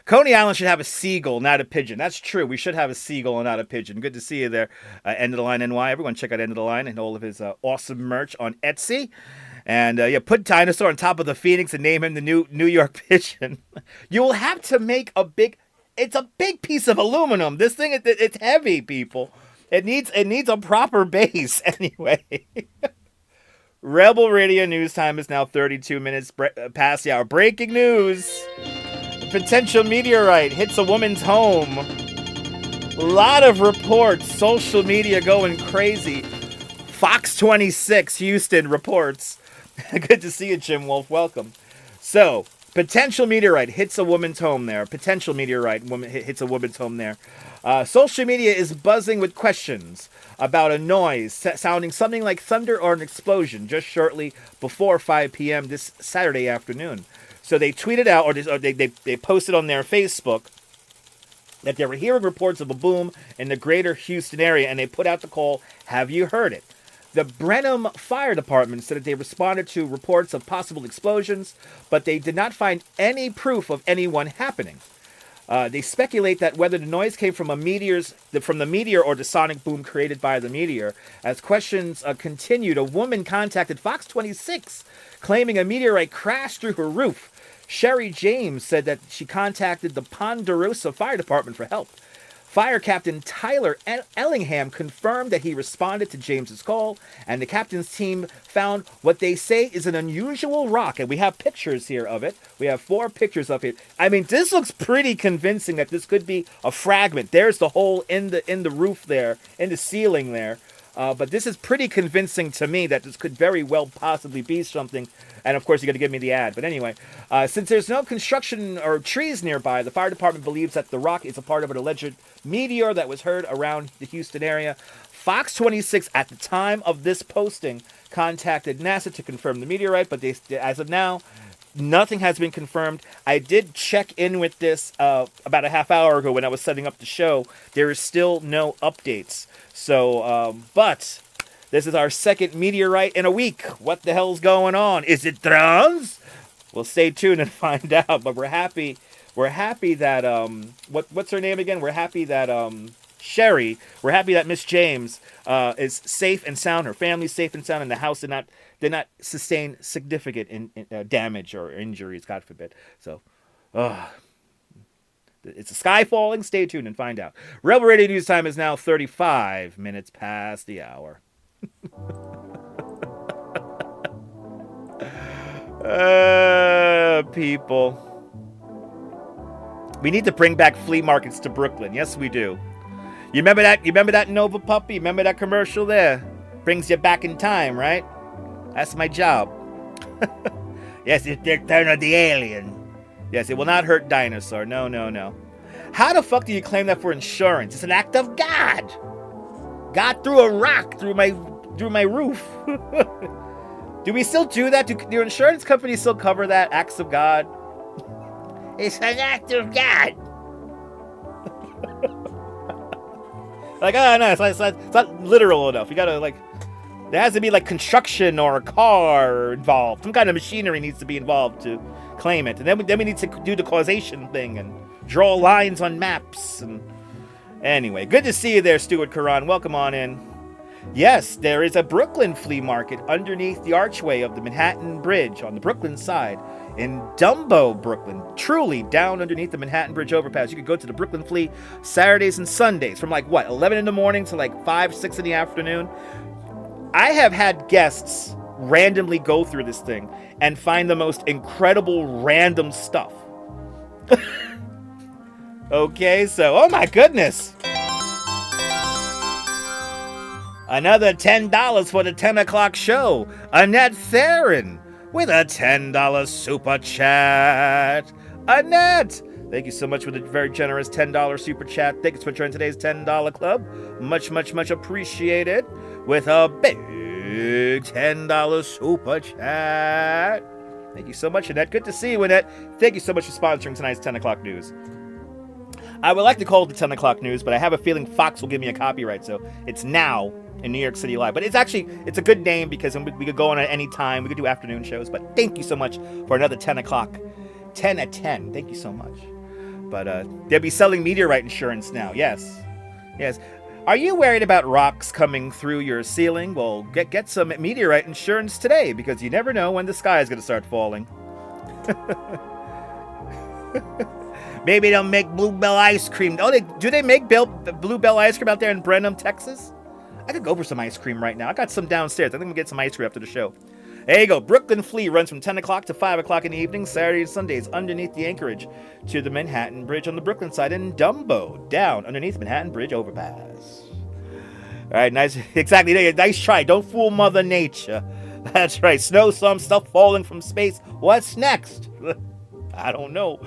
Speaker 9: Coney Island should have a seagull, not a pigeon. That's true. We should have a seagull and not a pigeon. Good to see you there. End of the Line NY. Everyone check out End of the Line and all of his awesome merch on Etsy. And put dinosaur on top of the Phoenix and name him the New York pigeon. You will have to make it's a big piece of aluminum. This thing, it's heavy, people. It needs a proper base anyway. Rebel Radio News time is now 32 minutes past the hour. Breaking news. Potential meteorite hits a woman's home. A lot of reports. Social media going crazy. Fox 26 Houston reports. Good to see you, Jim Wolf. Welcome. So, potential meteorite hits a woman's home there. Potential meteorite hits a woman's home there. Social media is buzzing with questions about a noise sounding something like thunder or an explosion just shortly before 5 p.m. this Saturday afternoon. So they tweeted out, or they posted on their Facebook that they were hearing reports of a boom in the greater Houston area, and they put out the call, "Have you heard it?" The Brenham Fire Department said that they responded to reports of possible explosions, but they did not find any proof of any one happening. They speculate that whether the noise came from the meteor or the sonic boom created by the meteor. As questions continued, a woman contacted Fox 26, claiming a meteorite crashed through her roof. Sherry James said that she contacted the Ponderosa Fire Department for help. Fire Captain Tyler Ellingham confirmed that he responded to James's call, and the captain's team found what they say is an unusual rock, and we have pictures here of it. We have 4 pictures of it. I mean, this looks pretty convincing that this could be a fragment. There's the hole in the roof there, in the ceiling there. But this is pretty convincing to me that this could very well possibly be something. And of course, you got to give me the ad. But anyway, since there's no construction or trees nearby, the fire department believes that the rock is a part of an alleged meteor that was heard around the Houston area. Fox 26, at the time of this posting, contacted NASA to confirm the meteorite, but as of now, nothing has been confirmed. I did check in with this about a half hour ago when I was setting up the show. There is still no updates. So, but this is our second meteorite in a week. What the hell's going on? Is it trans? Well, stay tuned and find out. But we're happy. We're happy that what's her name again? We're happy that Sherry. We're happy that Miss James is safe and sound. Her family's safe and sound, and the house did not sustain significant damage or injuries. God forbid. So, it's a sky falling. Stay tuned and find out. Rebel Radio News time is now 35 minutes past the hour. People. We need to bring back flea markets to Brooklyn. Yes, we do. You remember that? You remember that Nova puppy? Remember that commercial there? Brings you back in time, right? That's my job. Yes, it's the return of the alien. Yes, it will not hurt dinosaur. No, no, no. How the fuck do you claim that for insurance? It's an act of God. God threw a rock through my roof. Do we still do that? Do insurance companies still cover that? Acts of God? It's an act of God. Like, oh no, it's not literal enough. You gotta, like, there has to be like construction or a car involved. Some kind of machinery needs to be involved to claim it. And then we need to do the causation thing and draw lines on maps. And anyway, good to see you there, Stuart Karan. Welcome on in. Yes, there is a Brooklyn flea market underneath the archway of the Manhattan Bridge on the Brooklyn side in Dumbo, Brooklyn. Truly down underneath the Manhattan Bridge overpass. You could go to the Brooklyn Flea Saturdays and Sundays from like, what, 11 in the morning to like 5, 6 in the afternoon. I have had guests randomly go through this thing and find the most incredible random stuff. Okay, so, oh my goodness. Another $10 for the 10 o'clock show. Annette Theron with a $10 super chat. Annette, thank you so much for the very generous $10 super chat. Thank you so much for joining today's $10 club. Much, much, much appreciated. With a big $10 super chat. Thank you so much, Annette. Good to see you, Annette. Thank you so much for sponsoring tonight's 10 o'clock news. I would like to call it the 10 o'clock news, but I have a feeling Fox will give me a copyright, so it's now in New York City Live. But it's a good name because we could go on at any time. We could do afternoon shows, but thank you so much for another 10 o'clock. 10 at 10. Thank you so much. But they'll be selling meteorite insurance now. Yes. Yes. Are you worried about rocks coming through your ceiling? Well, get some meteorite insurance today because you never know when the sky is going to start falling. Maybe they'll make Bluebell ice cream. Oh, do they make Bluebell ice cream out there in Brenham, Texas? I could go for some ice cream right now. I got some downstairs. I think we'll get some ice cream after the show. There you go. Brooklyn Flea runs from 10 o'clock to 5 o'clock in the evening, Saturdays and Sundays, underneath the anchorage to the Manhattan Bridge on the Brooklyn side in Dumbo, down underneath Manhattan Bridge overpass. All right, nice. Exactly. Nice try. Don't fool Mother Nature. That's right. Snowstorm, stuff falling from space. What's next? I don't know.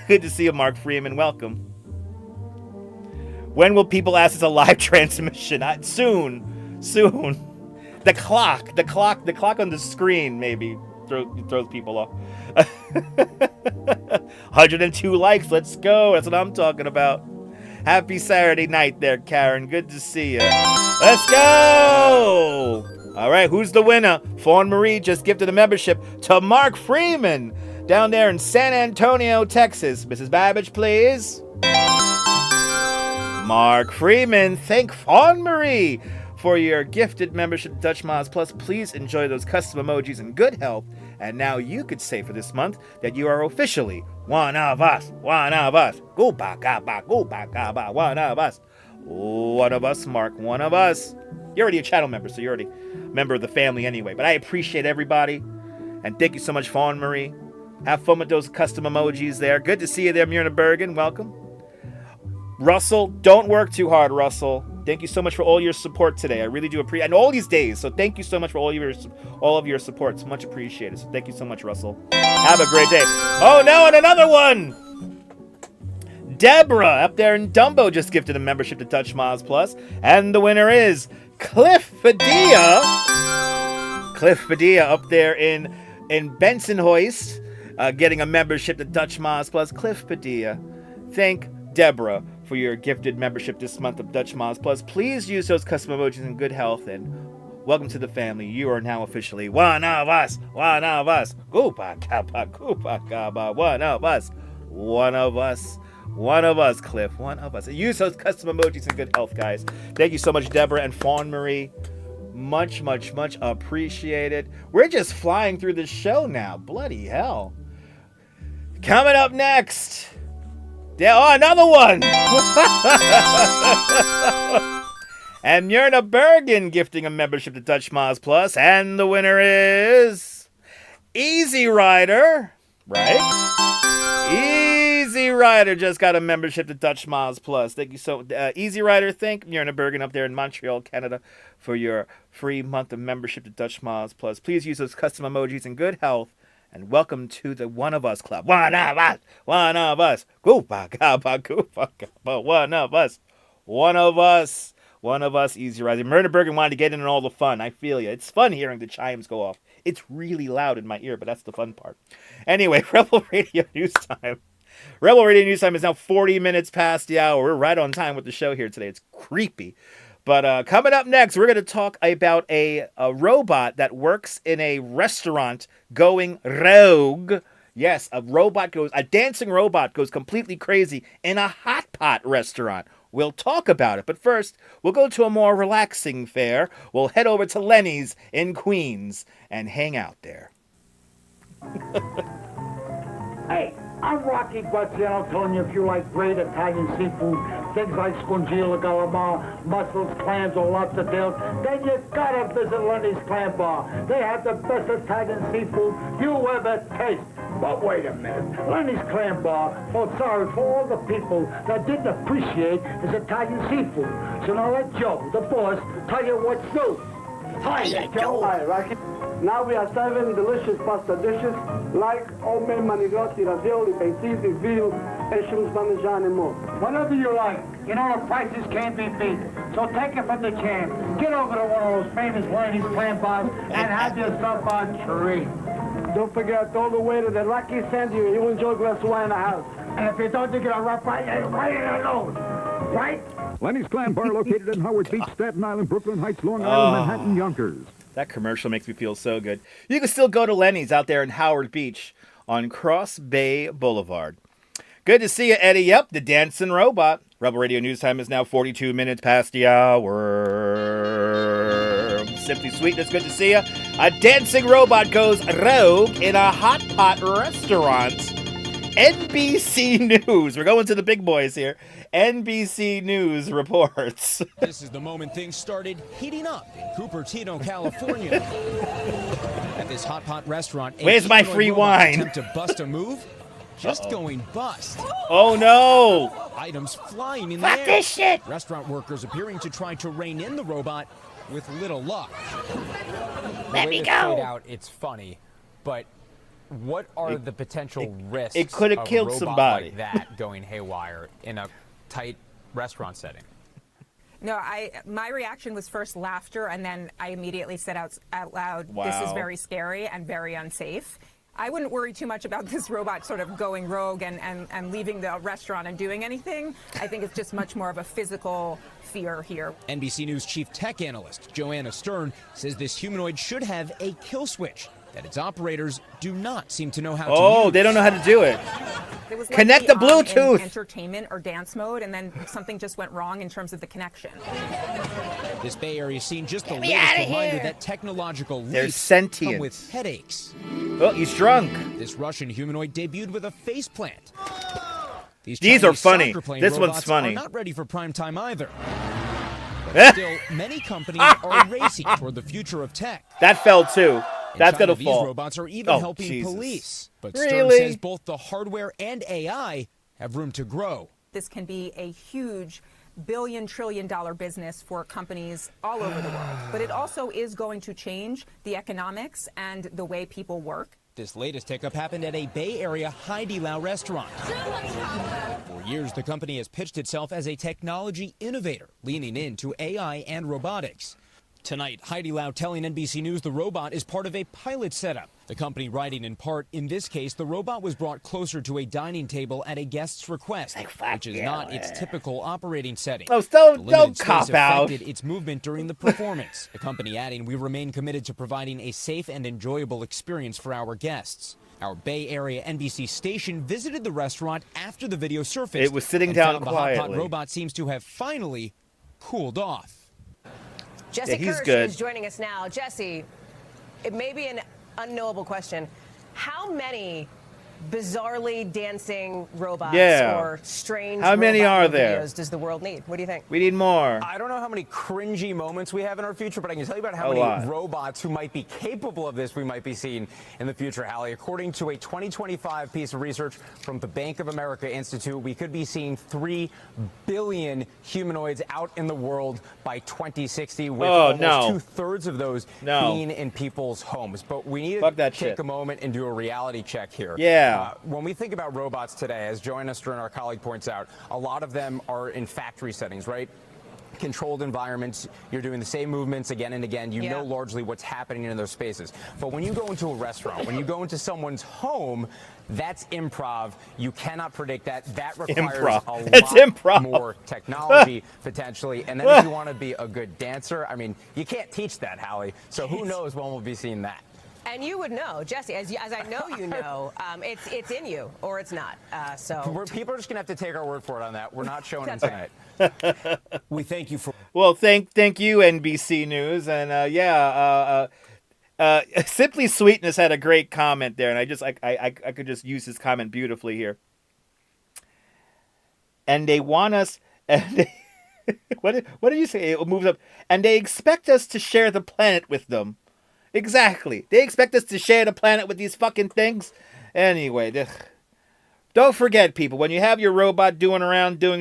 Speaker 9: Good to see you, Mark Freeman. Welcome. When will people ask us a live transmission? Soon. The clock on the screen maybe throws people off. 102 likes. Let's go. That's what I'm talking about. Happy Saturday night there, Karen. Good to see you. Let's go. All right, who's the winner? Fawn Marie just gifted a membership to Mark Freeman down there in San Antonio, Texas. Mrs. Babbage, please. Mark Freeman, thank Fawn Marie for your gifted membership to Dutch Miles Plus. Please enjoy those custom emojis in good health. And now you could say for this month that you are officially one of us. One of us. Gooba, gaba, gooba, gaba, one of us. One of us, Mark, one of us. You're already a channel member, so you're already a member of the family anyway. But I appreciate everybody. And thank you so much, Fawn Marie. Have fun with those custom emojis there. Good to see you there, Myrna Bergen. Welcome. Russell, don't work too hard, Russell. Thank you so much for all your support today. I really do appreciate, and all these days. So thank you so much for all of your support. It's much appreciated. So thank you so much, Russell. Have a great day. Oh no, and another one. Deborah up there in Dumbo just gifted a membership to Dutch Miles Plus, and the winner is Cliff Padilla. Cliff Padilla up there in Bensonhurst, getting a membership to Dutch Miles Plus. Cliff Padilla, thank Deborah for your gifted membership this month of Dutch Miles Plus. Please use those custom emojis in good health, and welcome to the family. You are now officially one of us. One of us. Goopa kappa, goopa kappa. One of us. One of us. One of us, Cliff. One of us. Use those custom emojis in good health, guys. Thank you so much, Deborah and Fawn Marie. Much, much, much appreciated. We're just flying through the show now. Bloody hell. Coming up next. Oh, another one! And Myrna Bergen gifting a membership to Dutch Miles Plus, and the winner is Easy Rider, right? Easy Easy Rider just got a membership to Dutch Miles Plus. Thank you so Easy Rider, thank you're in a Bergen up there in Montreal, Canada, for your free month of membership to Dutch Miles Plus. Please use those custom emojis in good health, and welcome to the One of Us Club. One of us. One of us. Goopa, gaba, goopa, gaba. One of us. One of us. One of us, Easy Rider. Myrna Bergen wanted to get in on all the fun. I feel you. It's fun hearing the chimes go off. It's really loud in my ear, but that's the fun part. Anyway, Rebel Radio News Time. Rebel Radio News Time is now 40 minutes past the hour. We're right on time with the show here today. It's creepy. But coming up next, we're going to talk about a robot that works in a restaurant going rogue. Yes, a dancing robot goes completely crazy in a hot pot restaurant. We'll talk about it. But first, we'll go to a more relaxing fare. We'll head over to Lenny's in Queens and hang out there.
Speaker 15: Hey, I'm Rocky Graziano telling you if you like great Italian seafood, things like scungilla, calamari, mussels, clams, or lobster tails, then you gotta visit Lenny's Clam Bar. They have the best Italian seafood you ever taste. But wait a minute, Lenny's Clam Bar felt sorry for all the people that didn't appreciate his Italian seafood. So now let Joe, the boss, tell you what's new. Hiya, Joe.
Speaker 16: Hi, Rocky. Now we are serving delicious pasta dishes like ome, manigotti, ravioli, pentiti, veal, and shrimp parmesan and more.
Speaker 15: Whatever you like. You know the prices can't be beat. So take it from the champ. Get over to one of those famous Lenny's Clam Bars and have yourself a treat.
Speaker 16: Don't forget, all the waiter that Rocky sent you, you enjoy a glass of wine in the house.
Speaker 15: And if you don't think it'll rough right in the nose, right?
Speaker 17: Lenny's Clam Bar located in Howard Beach, Staten Island, Brooklyn Heights, Long Island, Manhattan, Yonkers.
Speaker 9: That commercial makes me feel so good. You can still go to Lenny's out there in Howard Beach on Cross Bay Boulevard. Good to see you, Eddie. Yep, the dancing robot. Rebel Radio News Time is now 42 minutes past the hour. Simply Sweet, it's good to see you. A dancing robot goes rogue in a hot pot restaurant. NBC News. We're going to the big boys here. NBC News reports.
Speaker 18: This is the moment things started heating up in Cupertino, California. At this hot pot restaurant,
Speaker 9: where's my free wine?
Speaker 18: Attempt to bust a move, just going bust.
Speaker 9: Oh no!
Speaker 18: Items flying in the air.
Speaker 2: This shit!
Speaker 18: Restaurant workers appearing to try to rein in the robot with little luck.
Speaker 2: Let me go.
Speaker 19: Out, it's funny, but what are the potential risks?
Speaker 9: It could have killed somebody.
Speaker 19: Like that going haywire in a tight restaurant setting.
Speaker 20: No, my reaction was first laughter, and then I immediately said out loud,
Speaker 9: wow.
Speaker 20: This is very scary and very unsafe. I wouldn't worry too much about this robot sort of going rogue and leaving the restaurant and doing anything. I think it's just much more of a physical fear here.
Speaker 18: NBC News chief tech analyst Joanna Stern says this humanoid should have a kill switch that its operators do not seem to know how to use.
Speaker 9: Oh, they don't know how to do it.
Speaker 20: It was
Speaker 9: Connect the Bluetooth.
Speaker 20: In entertainment or dance mode, and then something just went wrong in terms of the connection.
Speaker 18: This Bay Area scene just the latest reminder that technological leaps come with headaches.
Speaker 9: Oh, he's drunk.
Speaker 18: This Russian humanoid debuted with a faceplant.
Speaker 9: These are funny. This one's funny.
Speaker 18: Are not ready for prime time either. But still, many companies are racing toward the future of tech.
Speaker 9: That fell too. That's gonna fall.
Speaker 18: These robots are even helping police. But Stern
Speaker 9: really?
Speaker 18: says both the hardware and AI have room to grow.
Speaker 20: This can be a huge billion-trillion-dollar business for companies all over the world. But it also is going to change the economics and the way people work.
Speaker 18: This latest hiccup happened at a Bay Area Haidilao restaurant. For years, the company has pitched itself as a technology innovator, leaning into AI and robotics. Tonight, Haidilao telling NBC News the robot is part of a pilot setup. The company writing in part, in this case, the robot was brought closer to a dining table at a guest's request, which is not its typical operating setting.
Speaker 9: Oh, don't cop out.
Speaker 18: Affected its movement during the performance. The company adding, we remain committed to providing a safe and enjoyable experience for our guests. Our Bay Area NBC station visited the restaurant after the video surfaced.
Speaker 9: It was sitting down
Speaker 18: quietly. The hot pot robot seems to have finally cooled off.
Speaker 21: Jesse Kirsch is joining us now. Jesse, it may be an unknowable question. How many bizarrely dancing robots or strange
Speaker 9: How many
Speaker 21: robot
Speaker 9: are there?
Speaker 21: videos does the world need? What do you think?
Speaker 9: We need more.
Speaker 11: I don't know how many cringy moments we have in our future, but I can tell you about how
Speaker 9: A
Speaker 11: many
Speaker 9: lot.
Speaker 11: robots who might be capable of this we might be seeing in the future, Hallie. According to a 2025 piece of research from the Bank of America Institute, we could be seeing 3 billion humanoids out in the world by 2060, with almost 2/3 of those being in people's homes. But we need to take a moment and do a reality check here. When we think about robots today, as Joanna Stern, our colleague, points out, a lot of them are in factory settings, right? Controlled environments, you're doing the same movements again and again. You know largely what's happening in those spaces. But when you go into a restaurant, when you go into someone's home, that's improv. You cannot predict that. That requires a lot more technology, potentially. And then if you want to be a good dancer, I mean, you can't teach that, Hallie. So who knows when we'll be seeing that.
Speaker 21: And you would know, Jesse, as I know you know, it's in you or it's not.
Speaker 11: People are just going to have to take our word for it on that. We're not showing them tonight.
Speaker 1: We thank you for...
Speaker 9: Well, thank you, NBC News. And Simply Sweetness had a great comment there, and I could just use his comment beautifully here. And they want us... And what did you say? It moves up. And they expect us to share the planet with them. Exactly. They expect us to share the planet with these fucking things. Anyway, don't forget, people, when you have your robot doing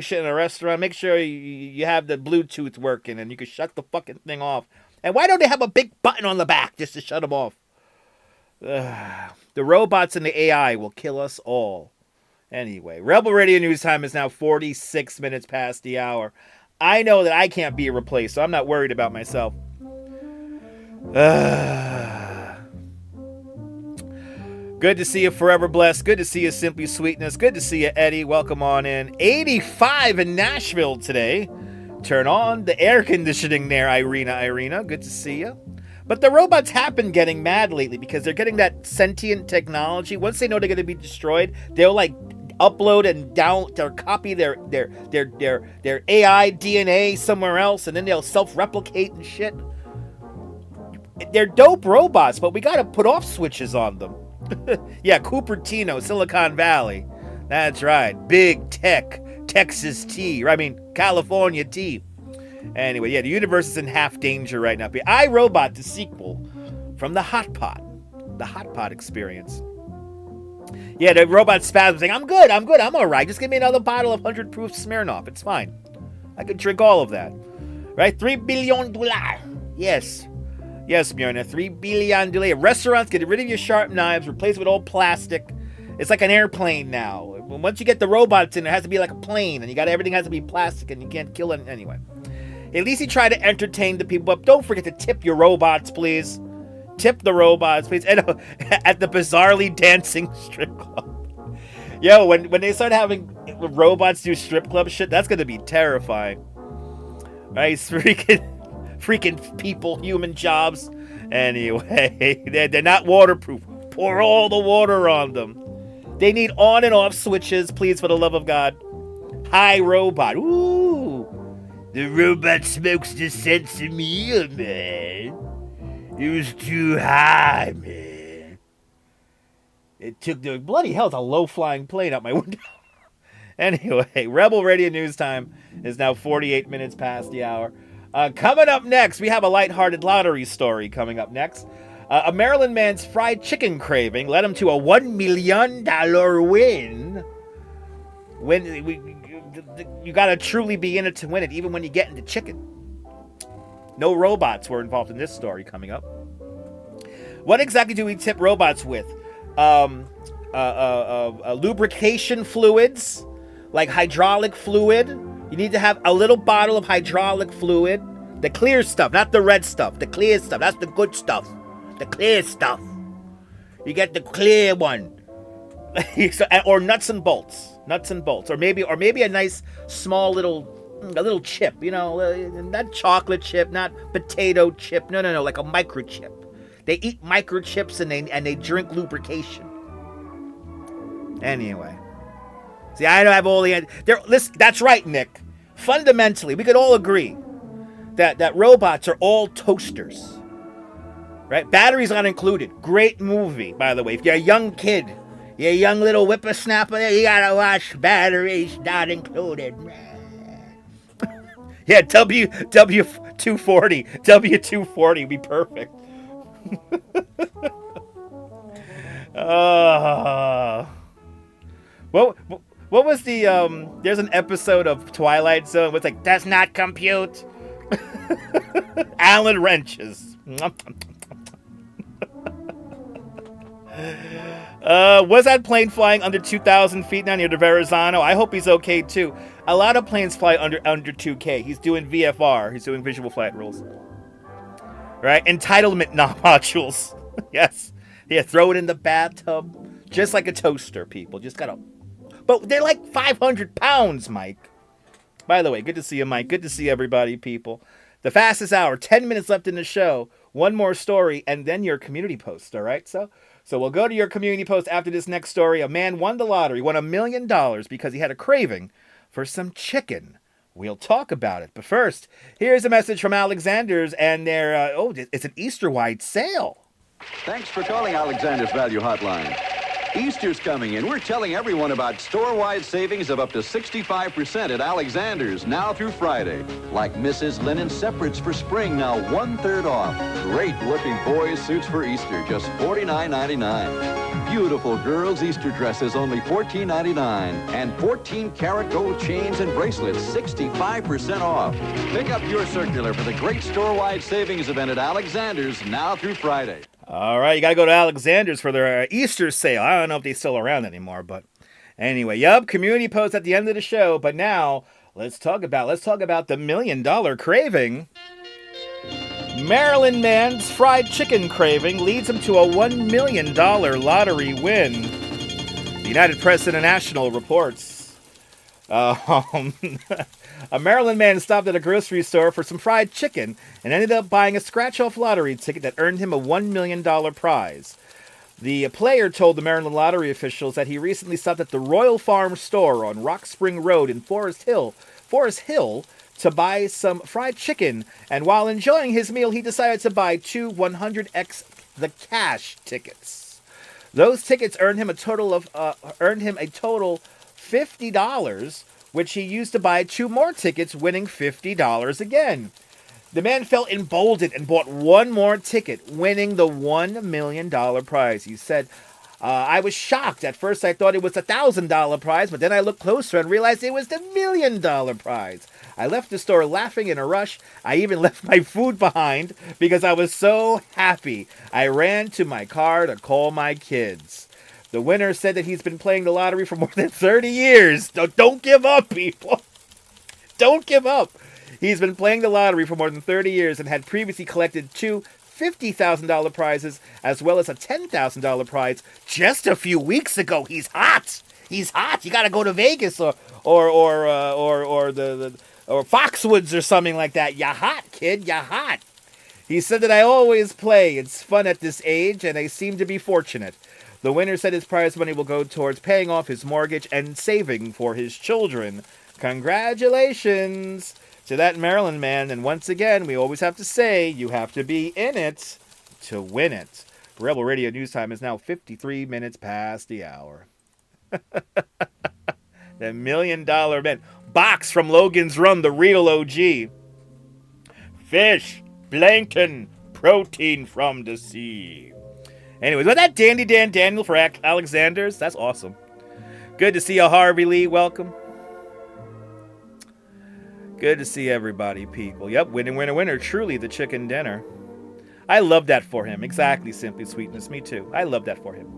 Speaker 9: shit in a restaurant, make sure you have the Bluetooth working and you can shut the fucking thing off. And why don't they have a big button on the back just to shut them off? The robots and the AI will kill us all. Anyway, Rebel Radio News Time is now 46 minutes past the hour. I know that I can't be replaced, so I'm not worried about myself. Good to see you, Forever Blessed. Good to see you, Simply Sweetness. Good to see you, Eddie. Welcome on in. 85 in Nashville today. Turn on the air conditioning there, Irina. Good to see you. But the robots have been getting mad lately because they're getting that sentient technology. Once they know they're going to be destroyed, they'll upload and or copy their AI DNA somewhere else, and then they'll self-replicate and shit. They're dope robots, but we got to put off switches on them. Yeah, Cupertino, Silicon Valley. That's right. Big tech, Texas tea. I mean, California tea. Anyway, yeah, the universe is in half danger right now. iRobot, the sequel from the Hot Pot experience. Yeah, the robot spasm saying, I'm good, I'm all right. Just give me another bottle of 100 proof Smirnoff. It's fine. I could drink all of that. Right? $3 billion. Yes, Mjorna, $3 billion. Restaurants, get rid of your sharp knives, replace it with old plastic. It's like an airplane now. Once you get the robots in, it has to be like a plane, and everything has to be plastic, and you can't kill it anyway. At least you try to entertain the people, but don't forget to tip your robots, please. Tip the robots, please. And at the bizarrely dancing strip club. Yo, when they start having robots do strip club shit, that's gonna be terrifying. Right? Freaking people, human jobs. Anyway, they're not waterproof. Pour all the water on them. They need on and off switches, please, for the love of God. Hi, robot. Ooh. The robot smokes the sense of me, man. It was too high, man. It took the... Bloody hell, it's a low-flying plane out my window. Anyway, Rebel Radio News Time is now 48 minutes past the hour. Coming up next, we have a lighthearted lottery story coming up next. A Maryland man's fried chicken craving led him to a $1 million win. You gotta truly be in it to win it, even when you get into chicken. No robots were involved in this story coming up. What exactly do we tip robots with? Lubrication fluids, like hydraulic fluid. You need to have a little bottle of hydraulic fluid. The clear stuff, not the red stuff. The clear stuff, that's the good stuff. The clear stuff. You get the clear one. Or nuts and bolts. Or maybe a nice small little chip, not chocolate chip, not potato chip. No, like a microchip. They eat microchips and they drink lubrication. Anyway. See, I don't have all the... Listen, that's right, Nick. Fundamentally, we could all agree that robots are all toasters. Right? Batteries not included. Great movie, by the way. If you're a young kid, You young little whippersnapper, you gotta watch Batteries Not Included. Yeah, W240 would be perfect. What was the there's an episode of Twilight Zone where it's like, does not compute. Allen wrenches. Was that plane flying under 2,000 feet now near Verrazano? I hope he's okay too. A lot of planes fly under 2K. He's doing VFR. He's doing visual flight rules. Right? Entitlement modules. Yes. Yeah, throw it in the bathtub. Just like a toaster, people. Just gotta... But they're like 500 pounds, Mike. By the way, good to see you, Mike. Good to see everybody, people. The fastest hour. 10 minutes left in the show. One more story, and then your community post, all right? So we'll go to your community post after this next story. A man won the lottery, won $1 million because he had a craving for some chicken. We'll talk about it. But first, here's a message from Alexander's and their, it's an Easter-wide sale.
Speaker 3: Thanks for calling Alexander's Value Hotline. Easter's coming and we're telling everyone about store-wide savings of up to 65% at Alexander's now through Friday. Like Mrs. Linen separates for spring, now 1/3 off. Great-looking boys' suits for Easter, just $49.99. Beautiful girls' Easter dresses, only $14.99. And 14-karat gold chains and bracelets, 65% off. Pick up your circular for the great store-wide savings event at Alexander's now through Friday.
Speaker 9: All right, you got to go to Alexander's for their Easter sale. I don't know if they're still around anymore, but anyway, yup, community post at the end of the show. But now, let's talk about the $1 million craving. Maryland man's fried chicken craving leads him to a $1 million lottery win. The United Press International reports. A Maryland man stopped at a grocery store for some fried chicken and ended up buying a scratch-off lottery ticket that earned him a $1 million prize. The player told the Maryland lottery officials that he recently stopped at the Royal Farm store on Rock Spring Road in Forest Hill, to buy some fried chicken, and while enjoying his meal, he decided to buy 2 100x the cash tickets. Those tickets earned him a total $50, which he used to buy 2 more tickets, winning $50 again. The man felt emboldened and bought 1 more ticket, winning the $1 million prize. He said, I was shocked. At first, I thought it was a $1,000 prize, but then I looked closer and realized it was the $1 million prize. I left the store laughing in a rush. I even left my food behind because I was so happy. I ran to my car to call my kids. The winner said that he's been playing the lottery for more than 30 years. Don't give up, people. Don't give up. He's been playing the lottery for more than 30 years and had previously collected 2 $50,000 prizes as well as a $10,000 prize just a few weeks ago. He's hot. He's hot. You got to go to Vegas or Foxwoods or something like that. You're hot, kid. You're hot. He said that I always play. It's fun at this age, and I seem to be fortunate. The winner said his prize money will go towards paying off his mortgage and saving for his children. Congratulations to that Maryland man. And once again, we always have to say, you have to be in it to win it. Rebel Radio News Time is now 53 minutes past the hour. The $1 million man. Box from Logan's Run, the real OG. Fish, plankton, protein from the sea. Anyways, was that Dandy Dan Daniel for Alexander's? That's awesome. Good to see you, Harvey Lee. Welcome. Good to see everybody, people. Yep, winner, winner, winner. Truly the chicken dinner. I love that for him. Exactly, Simply Sweetness. Me too. I love that for him.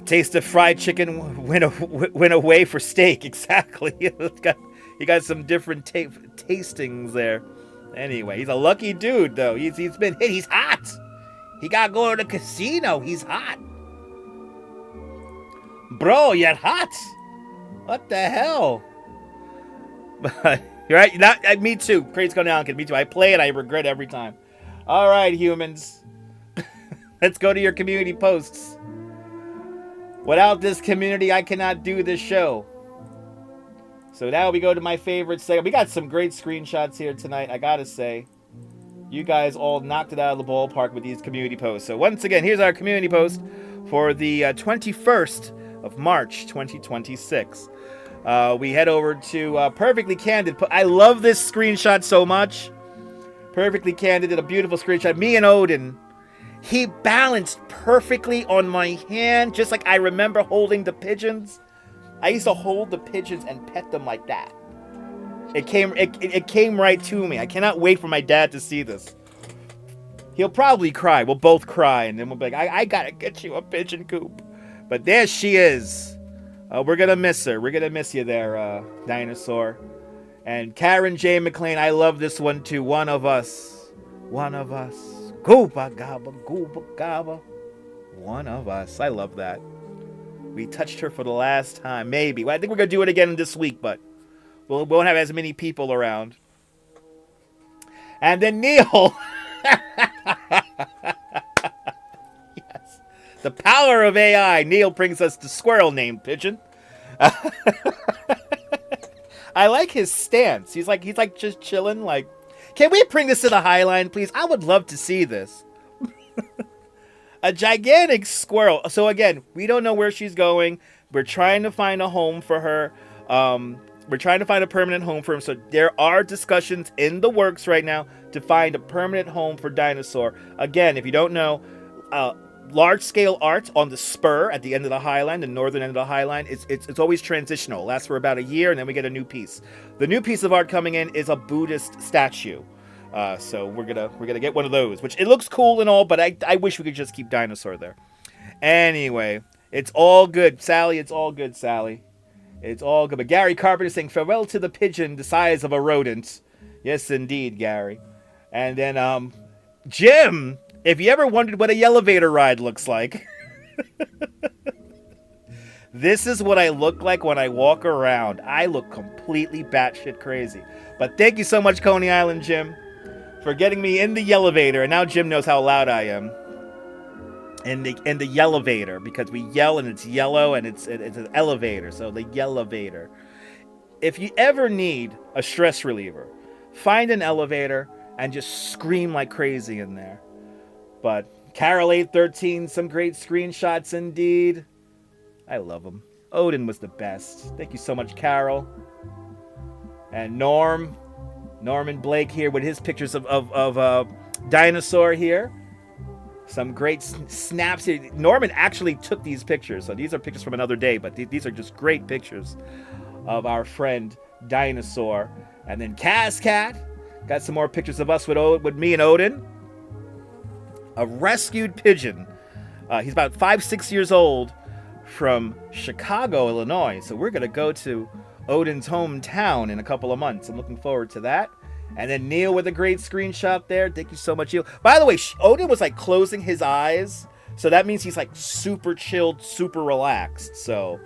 Speaker 9: Taste of fried chicken went away for steak. Exactly. You got some different tastings there. Anyway, he's a lucky dude, though. He's been hit. He's hot. He got to go to the casino. He's hot. Bro, you're hot. What the hell? You're right. Me too. Praise go down, kid. Me too. I play it. I regret every time. All right, humans. Let's go to your community posts. Without this community, I cannot do this show. So now we go to my favorite segment. We got some great screenshots here tonight, I gotta say. You guys all knocked it out of the ballpark with these community posts. So once again, here's our community post for the 21st of March 2026. We head over to Perfectly Candid. I love this screenshot so much. Perfectly Candid did a beautiful screenshot. Me and Odin. He balanced perfectly on my hand, just like I remember holding the pigeons. I used to hold the pigeons and pet them like that. It came right to me. I cannot wait for my dad to see this. He'll probably cry. We'll both cry, and then we'll be like, I gotta get you a pigeon coop. But there she is. We're gonna miss her. We're gonna miss you there, Dinosaur. And Karen J. McLean, I love this one too. One of us. One of us. Gooba gabba, gooba gabba. One of us. I love that. We touched her for the last time. Maybe. Well, I think we're gonna do it again this week, but we won't have as many people around. And then Neil. Yes. The power of AI. Neil brings us the squirrel named Pigeon. I like his stance. He's like just chilling. Like, can we bring this to the Highline, please? I would love to see this. A gigantic squirrel. So again, we don't know where she's going. We're trying to find a home for her. We're trying to find a permanent home for him. So there are discussions in the works right now to find a permanent home for Dinosaur. Again, if you don't know, large-scale art on the spur at the end of the Highline, the northern end of the Highline, it's always transitional. It lasts for about a year, and then we get a new piece. The new piece of art coming in is a Buddhist statue. So we're gonna get one of those, which it looks cool and all, but I wish we could just keep Dinosaur there. Anyway, it's all good, Sally. It's all good, Sally. It's all good. But Gary Carpenter saying farewell to the pigeon the size of a rodent. Yes, indeed, Gary. And then Jim, if you ever wondered what a elevator ride looks like, this is what I look like when I walk around. I look completely batshit crazy. But thank you so much, Coney Island Jim, for getting me in the elevator. And now Jim knows how loud I am. In the elevator, because we yell and it's yellow and it's an elevator, so the elevator. If you ever need a stress reliever, find an elevator and just scream like crazy in there. But Carol 813, some great screenshots indeed. I love them. Odin was the best. Thank you so much, Carol. And Norman Blake here with his pictures of Dinosaur here. Some great snaps here. Norman actually took these pictures. So these are pictures from another day, but these are just great pictures of our friend Dinosaur. And then Kaz Cat got some more pictures of us with me and Odin. A rescued pigeon. He's about 5-6 years old from Chicago, Illinois. So we're going to go to Odin's hometown in a couple of months. I'm looking forward to that. And then Neil with a great screenshot there. Thank you so much, Neil. By the way, Odin was like closing his eyes. So that means he's like super chilled, super relaxed. So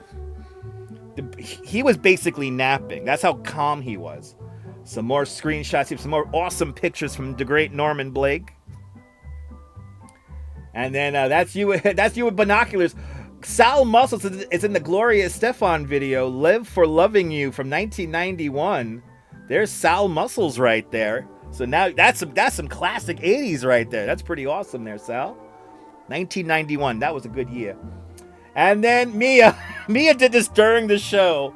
Speaker 9: he was basically napping. That's how calm he was. Some more screenshots, some more awesome pictures from the great Norman Blake. And then that's you with binoculars. Sal Muscles is in the Gloria Estefan video, Live for Loving You from 1991. There's Sal Muscles right there. So now that's some classic 80s right there. That's pretty awesome there, Sal. 1991. That was a good year. And then Mia did this during the show.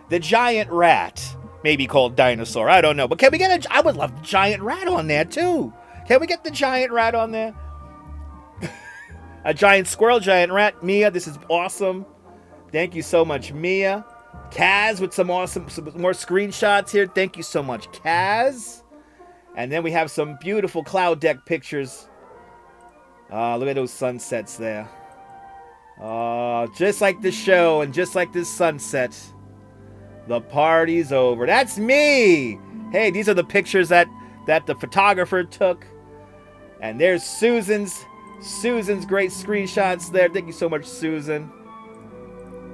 Speaker 9: The giant rat, maybe called Dinosaur. I don't know. But can we get I would love the giant rat on there too. Can we get the giant rat on there? A giant squirrel, giant rat. Mia, this is awesome. Thank you so much, Mia. Kaz with some more screenshots here. Thank you so much, Kaz. And then we have some beautiful cloud deck pictures. Look at those sunsets there. Just like the show and just like this sunset, the party's over. That's me. Hey, these are the pictures that the photographer took. And there's Susan's great screenshots there. Thank you so much, Susan.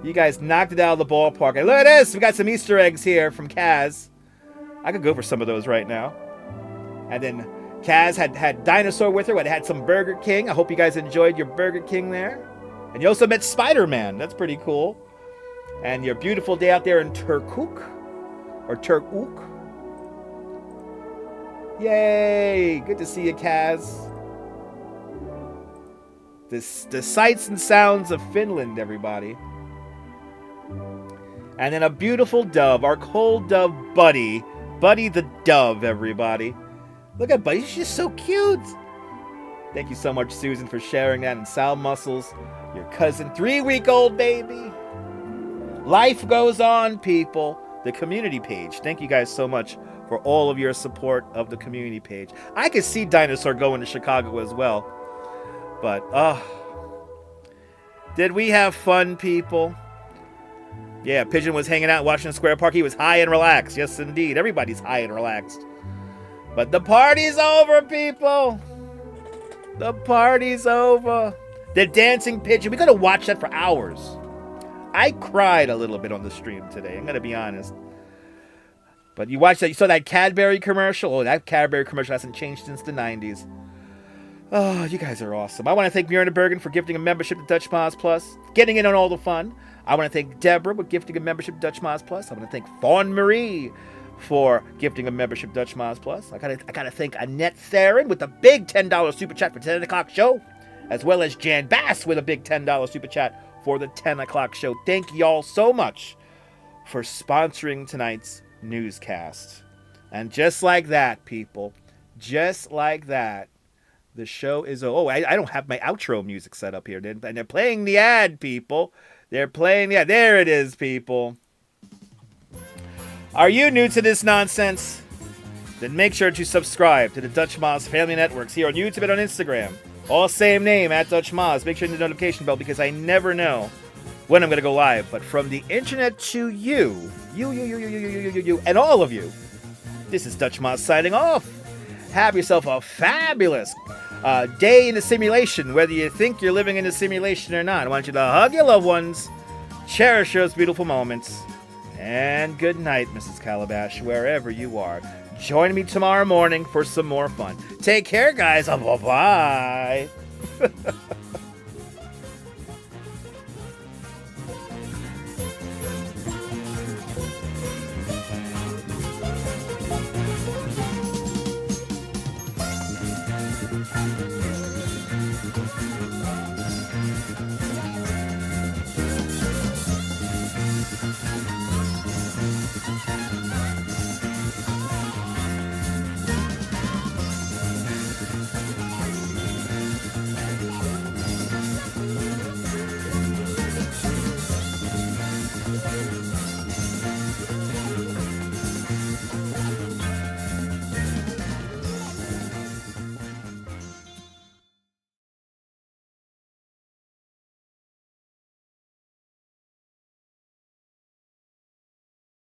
Speaker 9: You guys knocked it out of the ballpark. And look at this. We got some Easter eggs here from Kaz. I could go for some of those right now. And then Kaz had Dinosaur with her. It had some Burger King. I hope you guys enjoyed your Burger King there. And you also met Spider-Man. That's pretty cool. And your beautiful day out there in Turkuk. Or Turkuk. Yay. Good to see you, Kaz. The sights and sounds of Finland, everybody. And then a beautiful dove, our cold dove Buddy. Buddy the dove, everybody. Look at Buddy, she's just so cute. Thank you so much, Susan, for sharing that. And Sal Muscles, your cousin, 3-week-old baby. Life goes on, people. The community page. Thank you guys so much for all of your support of the community page. I could see Dinosaur going to Chicago as well. But, did we have fun, people? Yeah, Pigeon was hanging out in Washington Square Park. He was high and relaxed. Yes, indeed. Everybody's high and relaxed. But the party's over, people. The party's over. The dancing pigeon. We gotta watch that for hours. I cried a little bit on the stream today. I'm gonna be honest. But you watched that. You saw that Cadbury commercial. Oh, that Cadbury commercial hasn't changed since the 90s. Oh, you guys are awesome. I want to thank Myrna Bergen for gifting a membership to Dutch Moz Plus, getting in on all the fun. I want to thank Deborah for gifting a membership to Dutch Moz Plus. I want to thank Fawn Marie for gifting a membership to Dutch Moz Plus. I gotta thank Annette Theron with a big $10 super chat for 10 o'clock show, as well as Jan Bass with a big $10 super chat for the 10 o'clock show. Thank y'all so much for sponsoring tonight's newscast. And just like that, people, just like that, the show is... Oh, I don't have my outro music set up here. And they're playing the ad, people. They're playing the ad. There it is, people. Are you new to this nonsense? Then make sure to subscribe to the Dutch Moz Family Networks here on YouTube and on Instagram. All same name, at Dutch Moz. Make sure to hit the notification bell because I never know when I'm going to go live. But from the internet to you, and all of you, this is Dutch Moz signing off. Have yourself a fabulous day in the simulation, whether you think you're living in a simulation or not. I want you to hug your loved ones, cherish those beautiful moments, and good night, Mrs. Calabash, wherever you are. Join me tomorrow morning for some more fun. Take care, guys. Bye-bye.